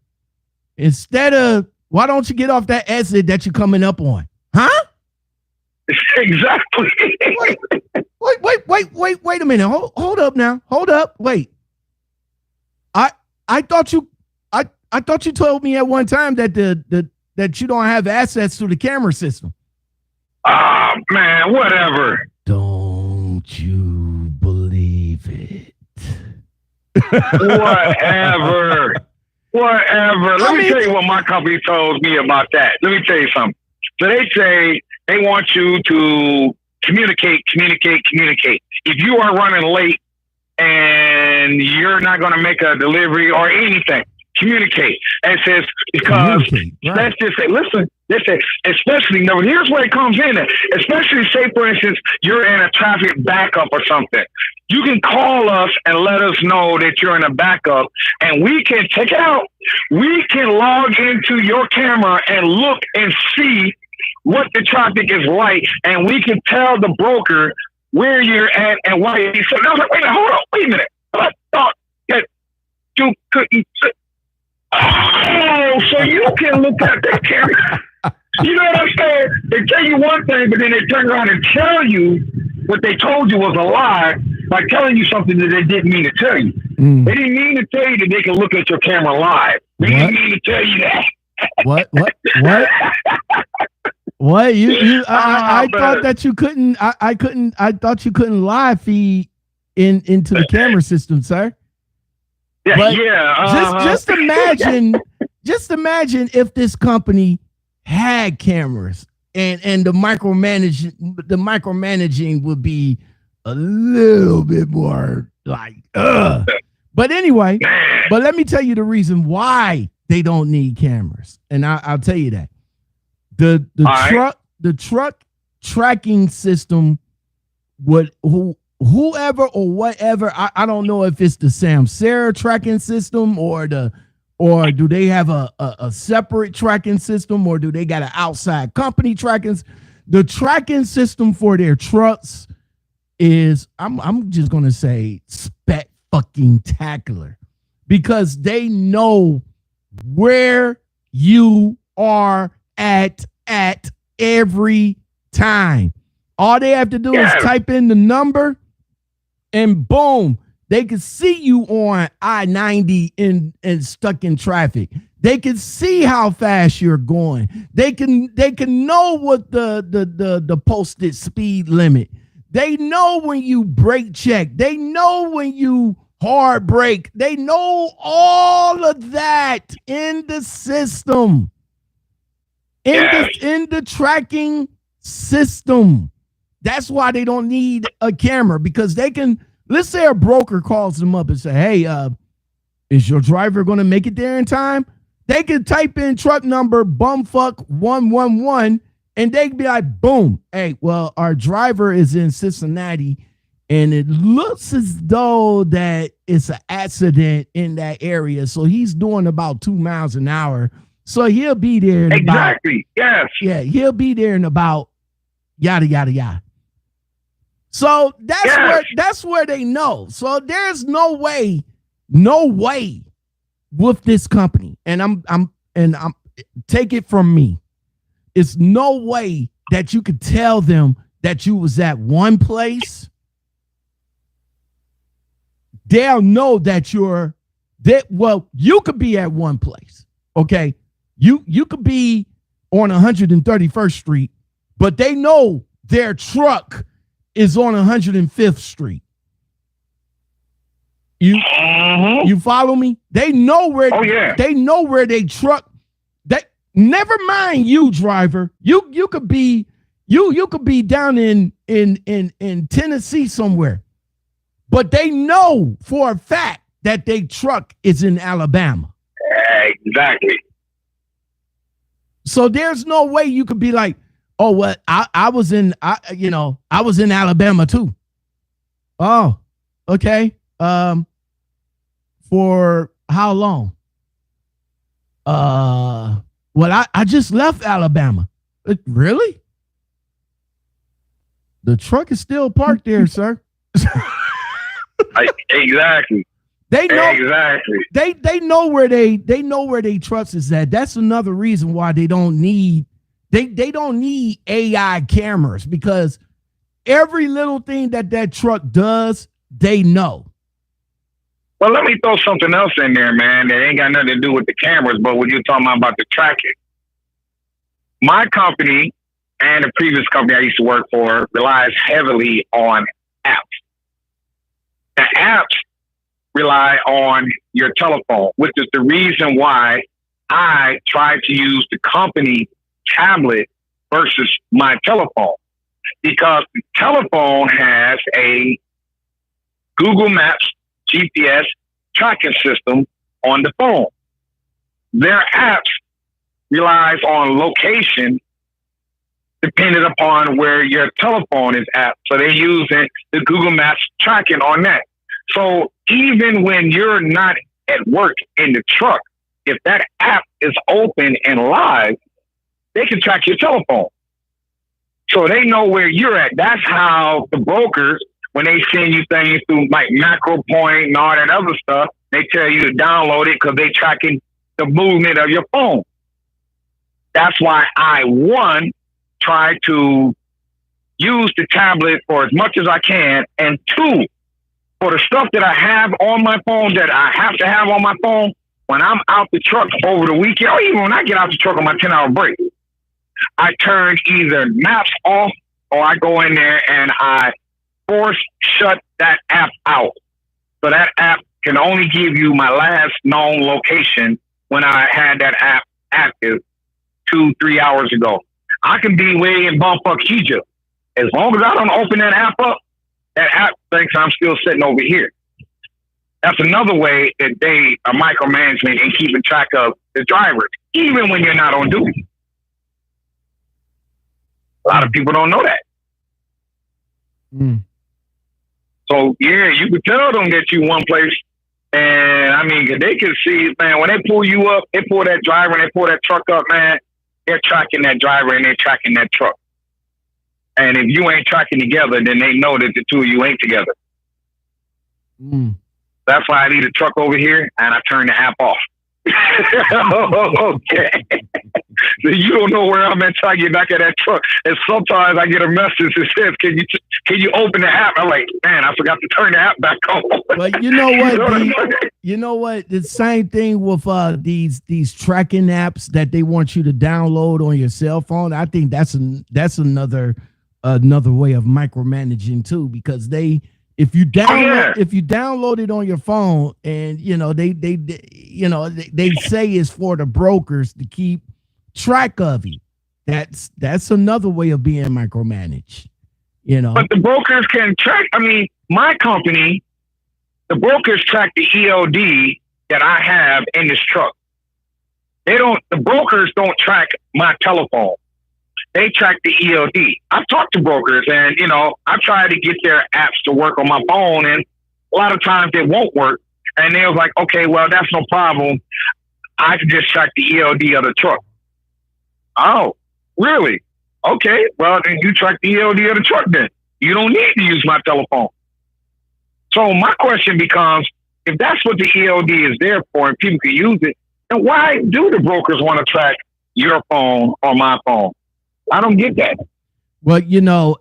instead of, why don't you get off that exit that you're coming up on? Huh? Exactly. Wait a minute. Hold up now. Hold up. Wait. I thought you told me at one time that that you don't have access to the camera system. Oh man, whatever. Don't you believe it? Whatever. Let me tell you what my company told me about that. Let me tell you something. So they say they want you to communicate. If you are running late and you're not going to make a delivery or anything, communicate. And it says, because let's just say, listen, they say, especially, no, here's where it comes in. Especially, say, for instance, you're in a traffic backup or something. You can call us and let us know that you're in a backup, and we can check it out. We can log into your camera and look and see what the traffic is like, and we can tell the broker where you're at and why you're. So I was like, wait a minute. I thought that you couldn't. Oh, so you can look at the camera. You know what I'm saying? They tell you one thing, but then they turn around and tell you what they told you was a lie by telling you something that they didn't mean to tell you. They didn't mean to tell you that they can look at your camera live. They didn't mean to tell you that. What? What? I thought that you couldn't. I thought you couldn't live feed into the camera system, sir. But just imagine if this company had cameras and the micromanaging would be a little bit more like But anyway, but let me tell you the reason why they don't need cameras, and I'll tell you that the truck tracking system would whoever or whatever, I don't know if it's the Samsara tracking system or do they have a separate tracking system, or do they got an outside company tracking? The tracking system for their trucks is, I'm just gonna say, spectacular, because they know where you are at every time. All they have to do is type in the number, and boom, they can see you on I-90 and stuck in traffic. They can see how fast you're going. They can know what the posted speed limit. They know when you brake check. They know when you hard brake. They know all of that in the system. In the tracking system. That's why they don't need a camera, because they can, let's say a broker calls them up and say, hey, is your driver going to make it there in time? They can type in truck number bumfuck 111 and they can be like, boom. Hey, well, our driver is in Cincinnati and it looks as though that it's an accident in that area. So he's doing about 2 miles an hour. So he'll be there in exactly. About, yes. Yeah, he'll be there in about yada, yada, yada. So that's where they know. So there's no way with this company. And I'm take it from me. It's no way that you could tell them that you was at one place. They'll know that you could be at one place. Okay. You could be on 131st Street, but they know their truck is on 105th Street. You follow me? They know where they know where they truck. That never mind you, driver. You could be down in Tennessee somewhere. But they know for a fact that their truck is in Alabama. Exactly. So there's no way you could be like, oh, what? I was in Alabama too. Oh, okay. For How long? Well, I just left Alabama. Really? The truck is still parked there, sir. Exactly. They know exactly. They know where they trust is at. That's another reason why they don't need AI cameras, because every little thing that truck does, they know. Well, let me throw something else in there, man. That ain't got nothing to do with the cameras, but what you're talking about the tracking. My company and the previous company I used to work for relies heavily on apps. The apps rely on your telephone, which is the reason why I try to use the company tablet versus my telephone, because the telephone has a Google Maps GPS tracking system on the phone. Their apps relies on location depending upon where your telephone is at. So they're using the Google Maps tracking on that. So even when you're not at work in the truck, if that app is open and live, they can track your telephone. So they know where you're at. That's how the brokers, when they send you things through like MicroPoint and all that other stuff, they tell you to download it because they're tracking the movement of your phone. That's why I, one, try to use the tablet for as much as I can, and two, for the stuff that I have on my phone, that I have to have on my phone, when I'm out the truck over the weekend, or even when I get out the truck on my 10-hour break, I turn either maps off or I go in there and I force shut that app out. So that app can only give you my last known location when I had that app active 2-3 hours ago. I can be way in bumfuck Egypt. As long as I don't open that app up, that app thinks I'm still sitting over here. That's another way that they are micromanaging and keeping track of the drivers, even when you're not on duty. A lot of people don't know that. Mm. So, yeah, you could tell them that you one place. And, I mean, they can see, man, when they pull you up, they pull that driver and they pull that truck up, man, they're tracking that driver and they're tracking that truck. And if you ain't tracking together, then they know that the two of you ain't together. Mm. That's why I need a truck over here and I turn the app off. Okay. So you don't know where I'm at till I get back at that truck. And sometimes I get a message that says, can you open the app? I'm like, man, I forgot to turn the app back on. But you know what? You know what? The same thing with these tracking apps that they want you to download on your cell phone. I think that's another way of micromanaging too, because if you download it on your phone, and they say it's for the brokers to keep track of you. That's another way of being micromanaged. But the brokers can track. I mean, my company, the brokers track the ELD that I have in this truck. The brokers don't track my telephone. They track the ELD. I've talked to brokers and, I try to get their apps to work on my phone, and a lot of times it won't work. And they was like, okay, well, that's no problem. I can just track the ELD of the truck. Oh, really? Okay, well, then you track the ELD of the truck then. You don't need to use my telephone. So my question becomes, if that's what the ELD is there for and people can use it, then why do the brokers want to track your phone or my phone? I don't get that. Well,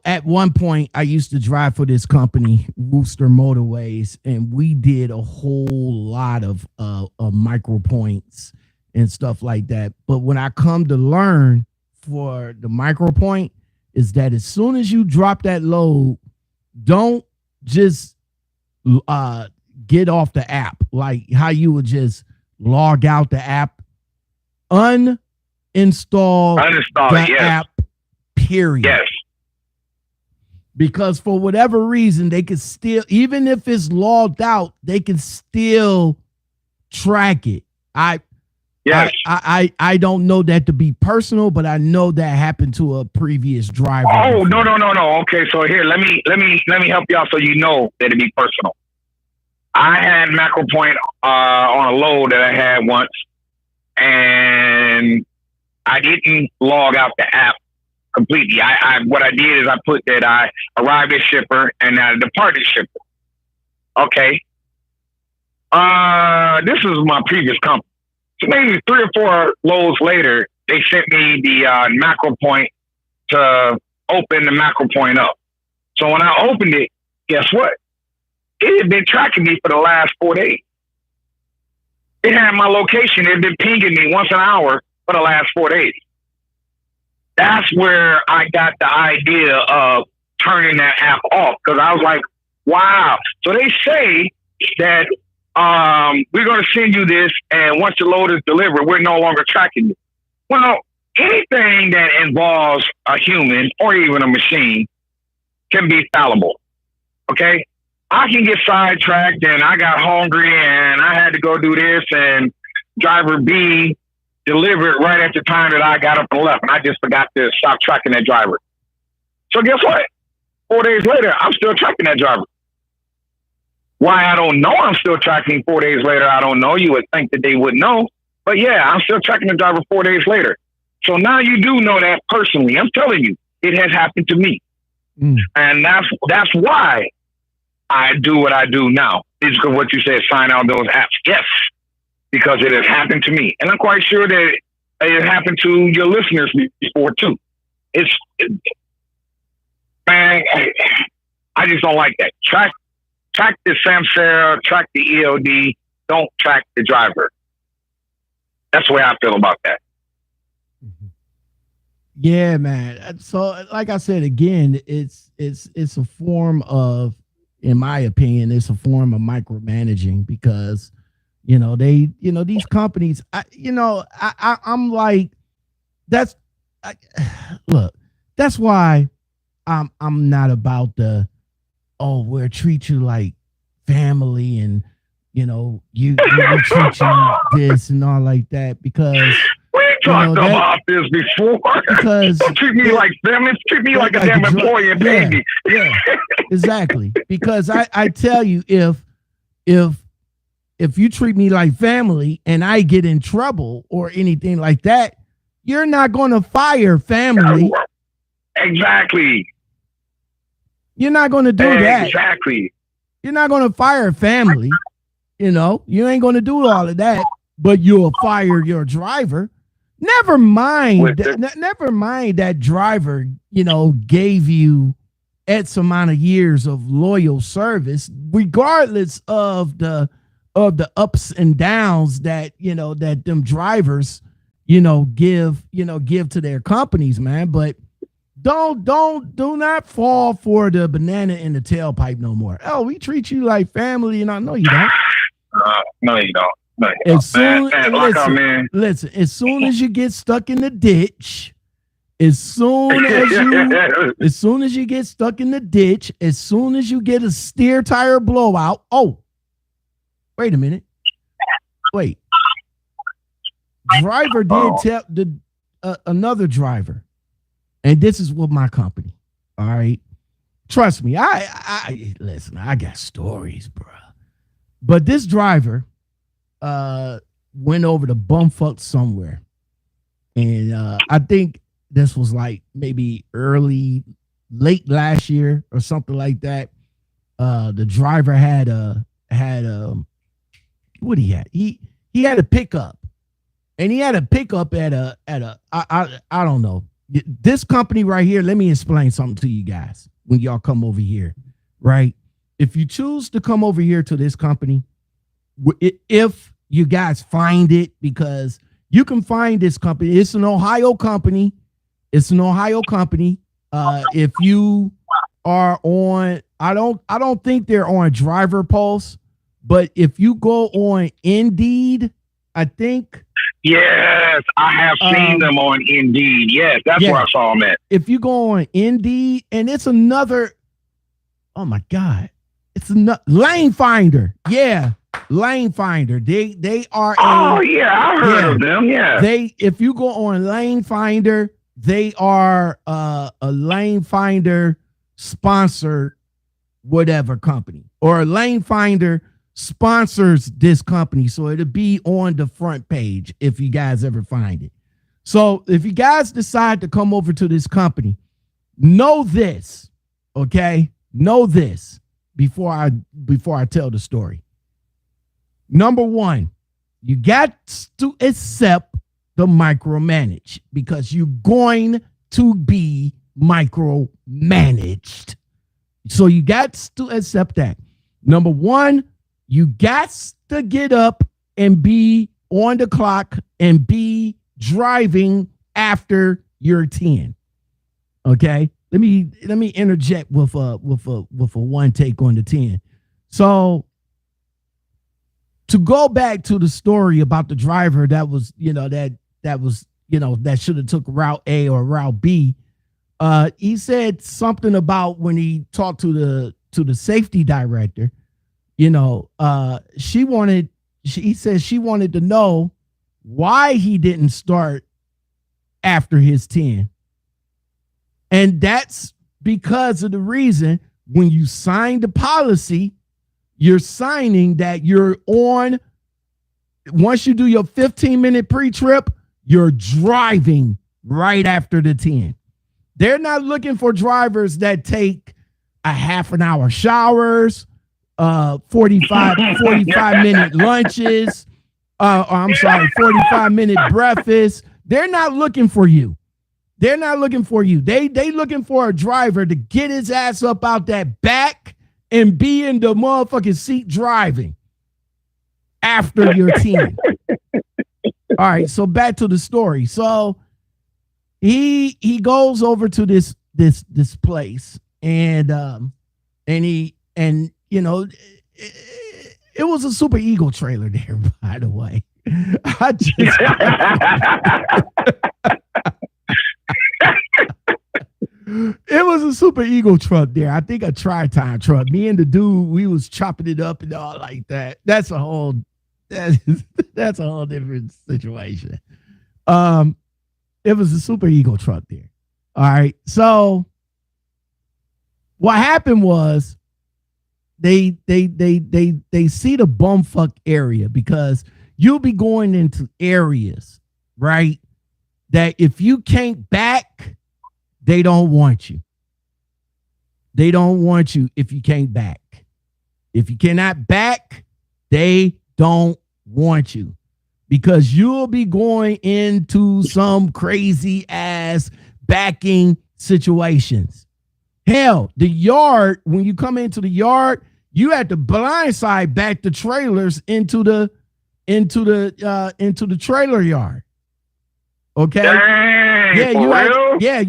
at one point I used to drive for this company, Wooster Motorways, and we did a whole lot of micro points and stuff like that. But when I come to learn for the micro point is that as soon as you drop that load, don't just get off the app like how you would just log out the app. Uninstall the app. Period. Yes. Because for whatever reason, they can still, even if it's logged out, they can still track it. I don't know that to be personal, but I know that happened to a previous driver. Oh, no. Okay, so here, let me help y'all so you know that it be personal. I had macro point on a load that I had once, and I didn't log out the app completely. What I did is I put that I arrived at shipper and I departed shipper. Okay. This is my previous company. So maybe 3 or 4 loads later, they sent me the macro point to open the macro point up. So when I opened it, guess what? It had been tracking me for the last 4 days. It had my location. It had been pinging me once an hour for the last 4 days. That's where I got the idea of turning that app off, because I was like, wow. So they say that we're going to send you this, and once the load is delivered, we're no longer tracking you. Well, anything that involves a human or even a machine can be fallible. Okay? I can get sidetracked, and I got hungry, and I had to go do this, and driver B delivered right at the time that I got up and left, and I just forgot to stop tracking that driver. So guess what? 4 days later, I'm still tracking that driver. Why I don't know I'm still tracking 4 days later, I don't know. You would think that they would know. But yeah, I'm still tracking the driver 4 days later. So now you do know that personally. I'm telling you, it has happened to me. And that's why I do what I do now. It's what you said, sign out those apps. Yes, because it has happened to me. And I'm quite sure that it happened to your listeners before too. Man, I just don't like that. Track the Samsara, track the ELD, don't track the driver. That's the way I feel about that. Yeah, man. So like I said, again, it's a form of, in my opinion, it's a form of micromanaging, because these companies, I'm like, look, that's why I'm not about the, we'll treat you like family, and we treat you this and all like that, because we talked about this before. Because don't treat me like family, treat me like a damn employee and baby. Yeah, exactly. Because I tell you, if you treat me like family and I get in trouble or anything like that, you're not going to fire family. Exactly. You're not going to do that. Exactly. You're not going to fire family. You ain't going to do all of that, but you'll fire your driver. Never mind that driver, gave you X amount of years of loyal service, regardless of the ups and downs that that them drivers give to their companies, man. But do not fall for the banana in the tailpipe no more. Oh, we treat you like family, and I know you don't. No, you don't. No, you don't. Listen, as soon as you get stuck in the ditch, as soon as you get stuck in the ditch, as soon as you get a steer tire blowout, wait a minute. Wait. Driver did tell another driver, and this is with my company. All right. Trust me, I listen, I got stories, bro. But this driver went over to bumfuck somewhere. And I think this was like maybe late last year or something like that. The driver had what he had? He had a pickup, and he had a pickup at a I don't know. This company right here, let me explain something to you guys when y'all come over here, right? If you choose to come over here to this company, if you guys find it, because you can find this company. It's an Ohio company. If you are on, I don't think they're on Driver Pulse, but if you go on Indeed, I think. Yes, I have seen them on Indeed. Yes, that's where I saw them at. If you go on Indeed, and it's another, oh my God, it's a Lane Finder. Yeah, Lane Finder. They are. I've heard of them. Yeah. If you go on Lane Finder, they are a Lane Finder sponsored whatever company, or a Lane Finder sponsors this company. So it'll be on the front page if you guys ever find it. So if you guys decide to come over to this company, know this, okay? Know this before I tell the story. Number one, you got to accept the micromanage because you're going to be micromanaged. So you got to accept that. Number one, you got to get up and be on the clock and be driving after you're 10. Okay? Let me interject with a one take on the 10. So to go back to the story about the driver that was, that should have took route A or route B. He said something about when he talked to the safety director, he said she wanted to know why he didn't start after his 10. And that's because of the reason when you sign the policy, you're signing that you're on, once you do your 15-minute pre-trip, you're driving right after the 10. They're not looking for drivers that take a half an hour showers, 45-minute lunches, 45-minute breakfast. They're not looking for you. They're not looking for you. They looking for a driver to get his ass up out that back and be in the motherfucking seat driving after your 10. All right, so back to the story. So he goes over to this place and it was a Super Eagle trailer there, by the way. It was a Super Eagle truck there. I think a tri-time truck. Me and the dude, we was chopping it up and all like that. That's a whole different situation. It was a Super Eagle truck there. All right. So what happened was they see the bumfuck area because you'll be going into areas, right? That if you can't back, they don't want you. They don't want you if you can't back. If you cannot back, they don't want you because you'll be going into some crazy ass backing situations. Hell, the yard, when you come into the yard, you have to blindside back the trailers into the trailer yard. Okay. Dang, you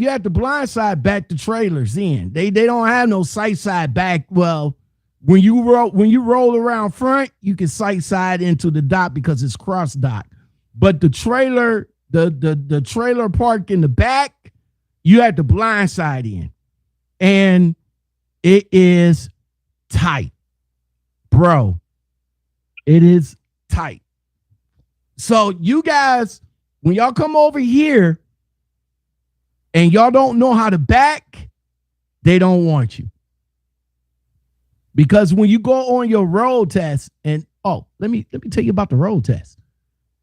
have to blindside back the trailers in. They don't have no sight side back. Well, when you roll around front, you can sight side into the dock because it's cross dock. But the trailer, the trailer park in the back, you have to blindside in. And it is tight, bro. It is tight. So you guys, when y'all come over here and y'all don't know how to back, they don't want you. Because when you go on your road test, and let me tell you about the road test.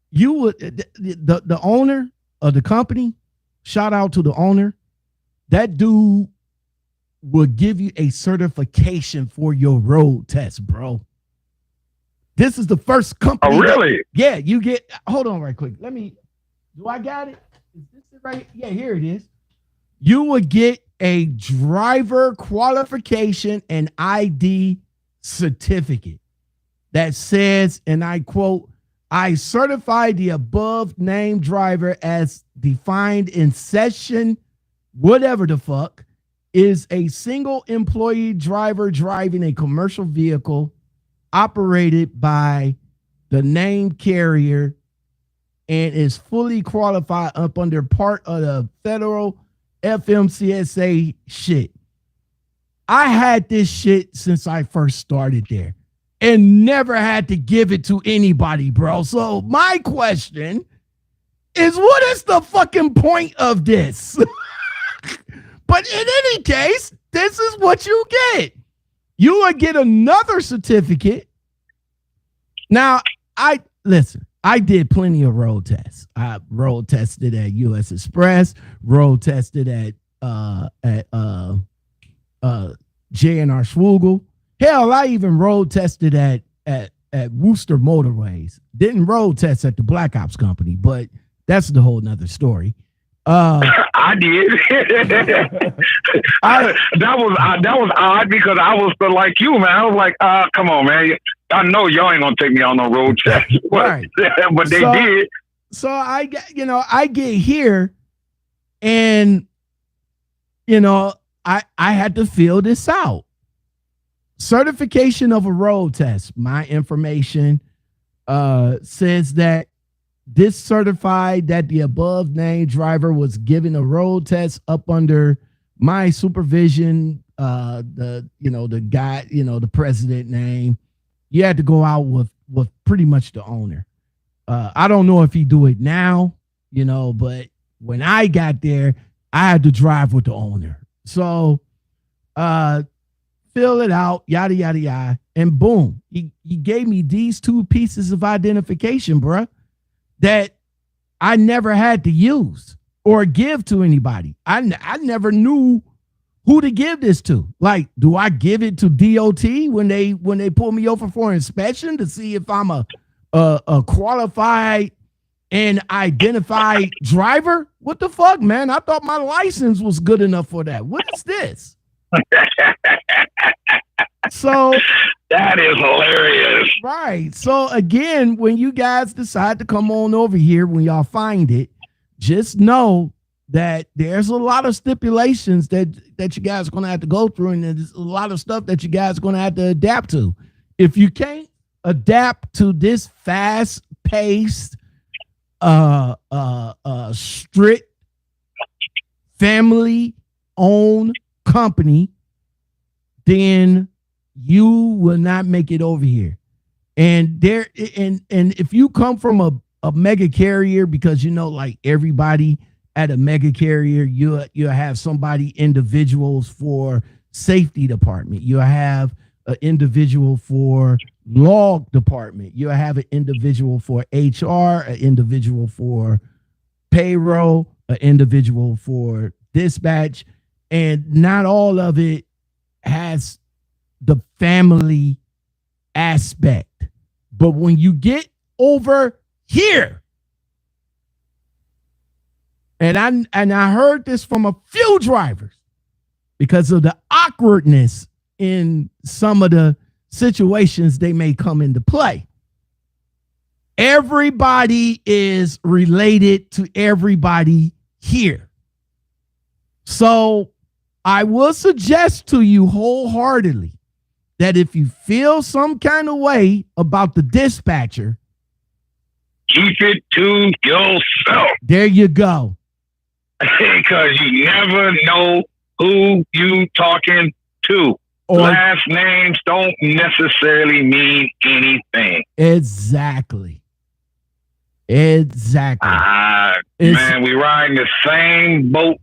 You would the owner of the company, shout out to the owner, that dude will give you a certification for your road test, bro. This is the first company. Oh, really? You get, hold on right quick. Do I got it? Is this it right? Yeah, here it is. You would get a driver qualification and ID certificate that says, and I quote, I certify the above named driver as defined in section, whatever the fuck, is a single employee driver driving a commercial vehicle operated by the named carrier and is fully qualified up under part of the federal FMCSA shit. I had this shit since I first started there and never had to give it to anybody, bro. So my question is, what is the fucking point of this? But in any case, this is what you get. You will get another certificate Now, I did plenty of road tests. I road tested at US Express, road tested at J&R Schwugel. Hell, I even road tested at Worcester Motorways. Didn't road test at the Black Ops Company, but that's the whole nother story. I did. That was odd because I was like you, man. I was like, come on, man. I know y'all ain't gonna take me on no road test, right? But they did. So I get here, and I had to fill this out. Certification of a road test. My information says that this certified that the above named driver was given a road test up under my supervision. The guy, the president name. You had to go out with pretty much the owner. I don't know if he do it now, but when I got there, I had to drive with the owner. So fill it out, yada, yada, yada. And boom, he gave me these 2 pieces of identification, bruh, that I never had to use or give to anybody. I never knew who to give this to. Like, do I give it to DOT when they pull me over for inspection to see if I'm a qualified and identified driver? What the fuck, man? I thought my license was good enough for that. What is this? So that is hilarious. Right. So again, when you guys decide to come on over here, when y'all find it, just know that there's a lot of stipulations that you guys are going to have to go through, and there's a lot of stuff that you guys are going to have to adapt to. If you can't adapt to this fast-paced, strict, family-owned company, then you will not make it over here. And if you come from a mega carrier, because like everybody at a mega carrier, you have somebody, individuals for safety department, you have an individual for law department, you have an individual for HR, an individual for payroll, an individual for dispatch, and not all of it has the family aspect. But when you get over here, and I heard this from a few drivers because of the awkwardness in some of the situations they may come into play. Everybody is related to everybody here. So I will suggest to you wholeheartedly that if you feel some kind of way about the dispatcher, keep it to yourself. There you go. Because you never know who you talking to. Or last names don't necessarily mean anything. Exactly. Man, we ride in the same boat.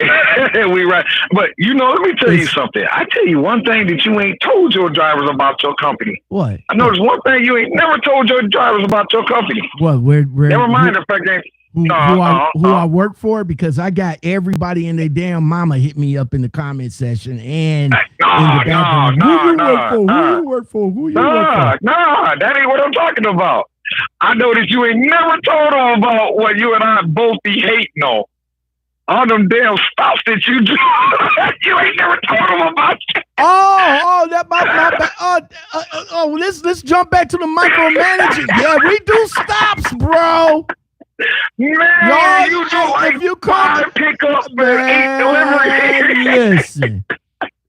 We ride, but let me tell you something. I tell you one thing that you ain't told your drivers about your company. What? I noticed one thing you ain't never told your drivers about your company. What? Never mind the fact that who I work for, because I got everybody and their damn mama hit me up in the comment section and in the background. Who you work for? Nah, that ain't what I'm talking about. I know that you ain't never told them about what you and I both be hating on. All them damn stuff that you do. You ain't never told them about it. Let's jump back to the micromanaging. Yeah, we do stops, bro. Man, you do like if you call pickup and 8 delivery. Listen,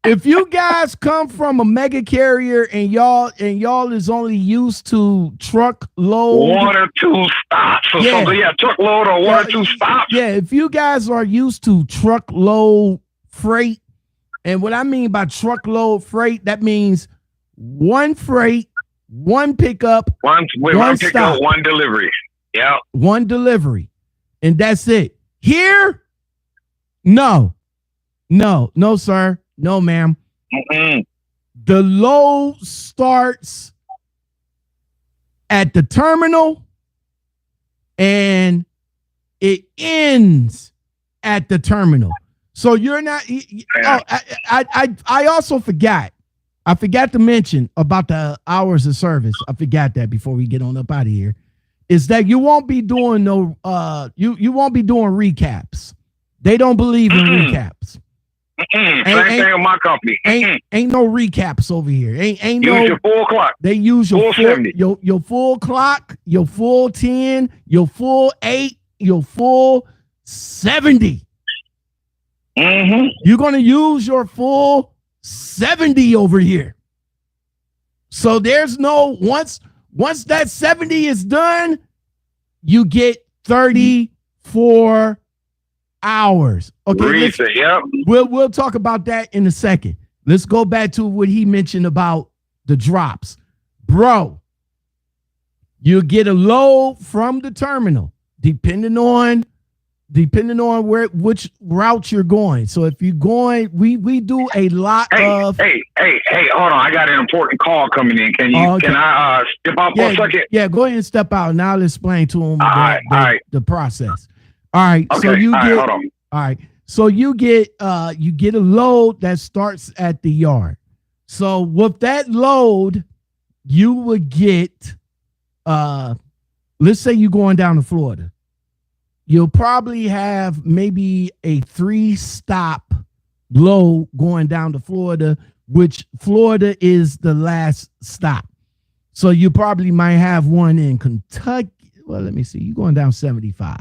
if you guys come from a mega carrier and y'all is only used to truckload 1 or 2 stops or something, truckload or 1 or 2 stops. Yeah, if you guys are used to truckload freight, and what I mean by truckload freight, that means 1 freight, 1 pickup, one pickup, stop. 1 delivery. Yeah. 1 delivery. And that's it. Here? No, sir. No, ma'am. Mm-mm. The load starts at the terminal and it ends at the terminal. So you're not. I also forgot. I forgot to mention about the hours of service. I forgot that before we get on up out of here. Is that you won't be doing no you won't be doing recaps. They don't believe in recaps. Same thing with my company. Ain't no recaps over here. Ain't use no your full clock. They use your full full clock, your full 10, your full 8, your full 70. Mm-hmm. You're gonna use your full 70 over here. So there's no once that 70 is done, you get 34 hours. Okay. Yep. We'll talk about that in a second. Let's go back to what he mentioned about the drops. Bro, you get a load from the terminal, depending on which route you're going. So if you're going, we do a lot of. Hey, hold on! I got an important call coming in. Can I step out for a second? Yeah, go ahead and step out, and I'll explain to him the process. All right. Okay. So you get. Hold on. All right. So you get a load that starts at the yard. So with that load, you would get. Let's say you're going down to Florida. You'll probably have maybe a 3-stop load going down to Florida, which Florida is the last stop. So you probably might have one in Kentucky. Well, let me see. You're going down 75.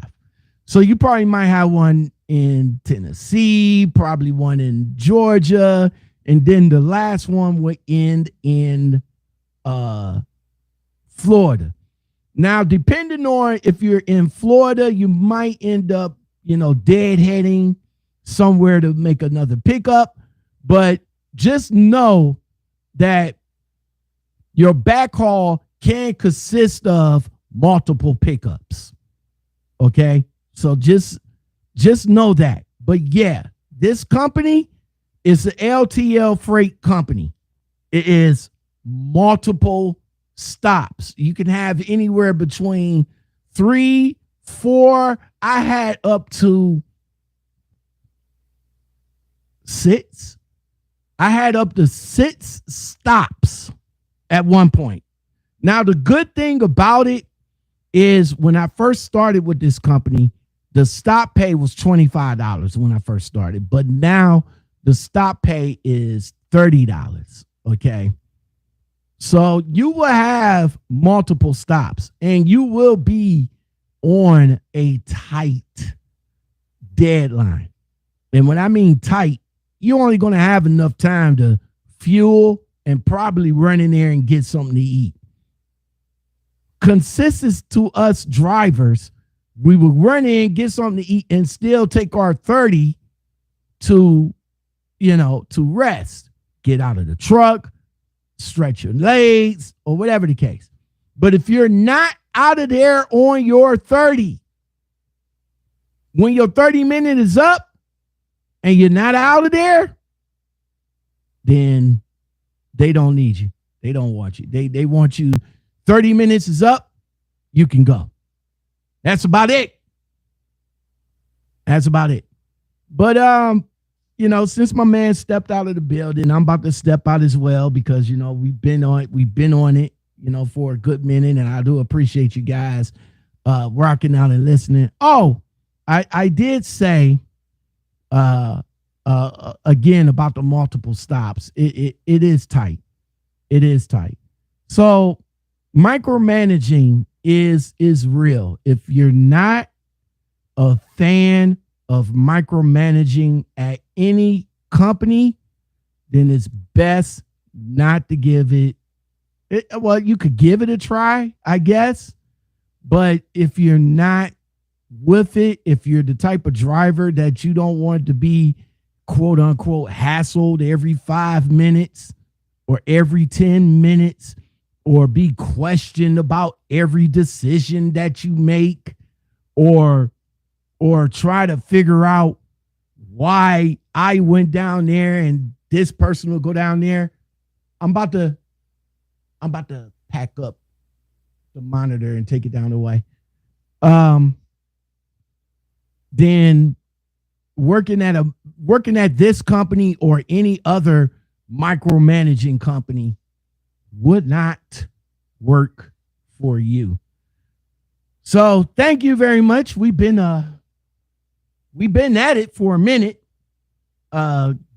So you probably might have one in Tennessee, probably one in Georgia, and then the last one would end in Florida. Now, depending on if you're in Florida, you might end up, deadheading somewhere to make another pickup. But just know that your backhaul can consist of multiple pickups. Okay? So just know that. But yeah, this company is an LTL freight company. It is multiple stops. You can have anywhere between 3, 4. I had up to 6. I had up to 6 stops at one point. Now, the good thing about it is when I first started with this company, the stop pay was $25 when I first started, but now the stop pay is $30. Okay. So you will have multiple stops and you will be on a tight deadline. And when I mean tight, you're only going to have enough time to fuel and probably run in there and get something to eat. Consistent to us drivers, we would run in, get something to eat, and still take our 30 to rest, get out of the truck, stretch your legs, or whatever the case. But if you're not out of there on your 30, when your 30 minute is up and you're not out of there, then they don't need you. They don't want you. They want you. 30 minutes is up, you can go. That's about it. But since my man stepped out of the building, I'm about to step out as well because we've been on it, for a good minute, and I do appreciate you guys rocking out and listening. Oh, I did say again about the multiple stops. It is tight. It is tight. So micromanaging is real. If you're not a fan of micromanaging at any company, then it's best not to give it. Well, you could give it a try, I guess. But if you're not with it, if you're the type of driver that you don't want to be quote unquote hassled every 5 minutes or every 10 minutes, or be questioned about every decision that you make, or try to figure out why I went down there and this person will go down there. I'm about to pack up the monitor and take it down the way. Then working at this company or any other micromanaging company would not work for you. So thank you very much. We've been at it for a minute.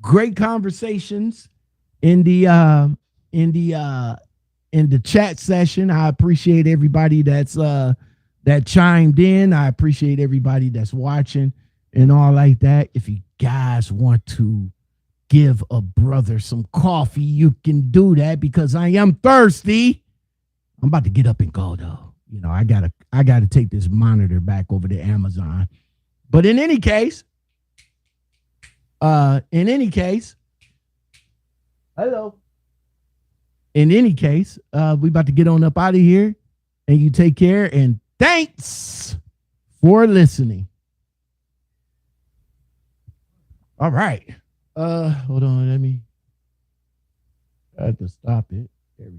Great conversations in the chat session. I appreciate everybody that chimed in. I appreciate everybody that's watching and all like that. If you guys want to give a brother some coffee, you can do that because I am thirsty. I'm about to get up and go though. You know, I gotta take this monitor back over to Amazon. But in any case, hello. In any case, we about to get on up out of here, and you take care, and thanks for listening. All right. Hold on, I have to stop it.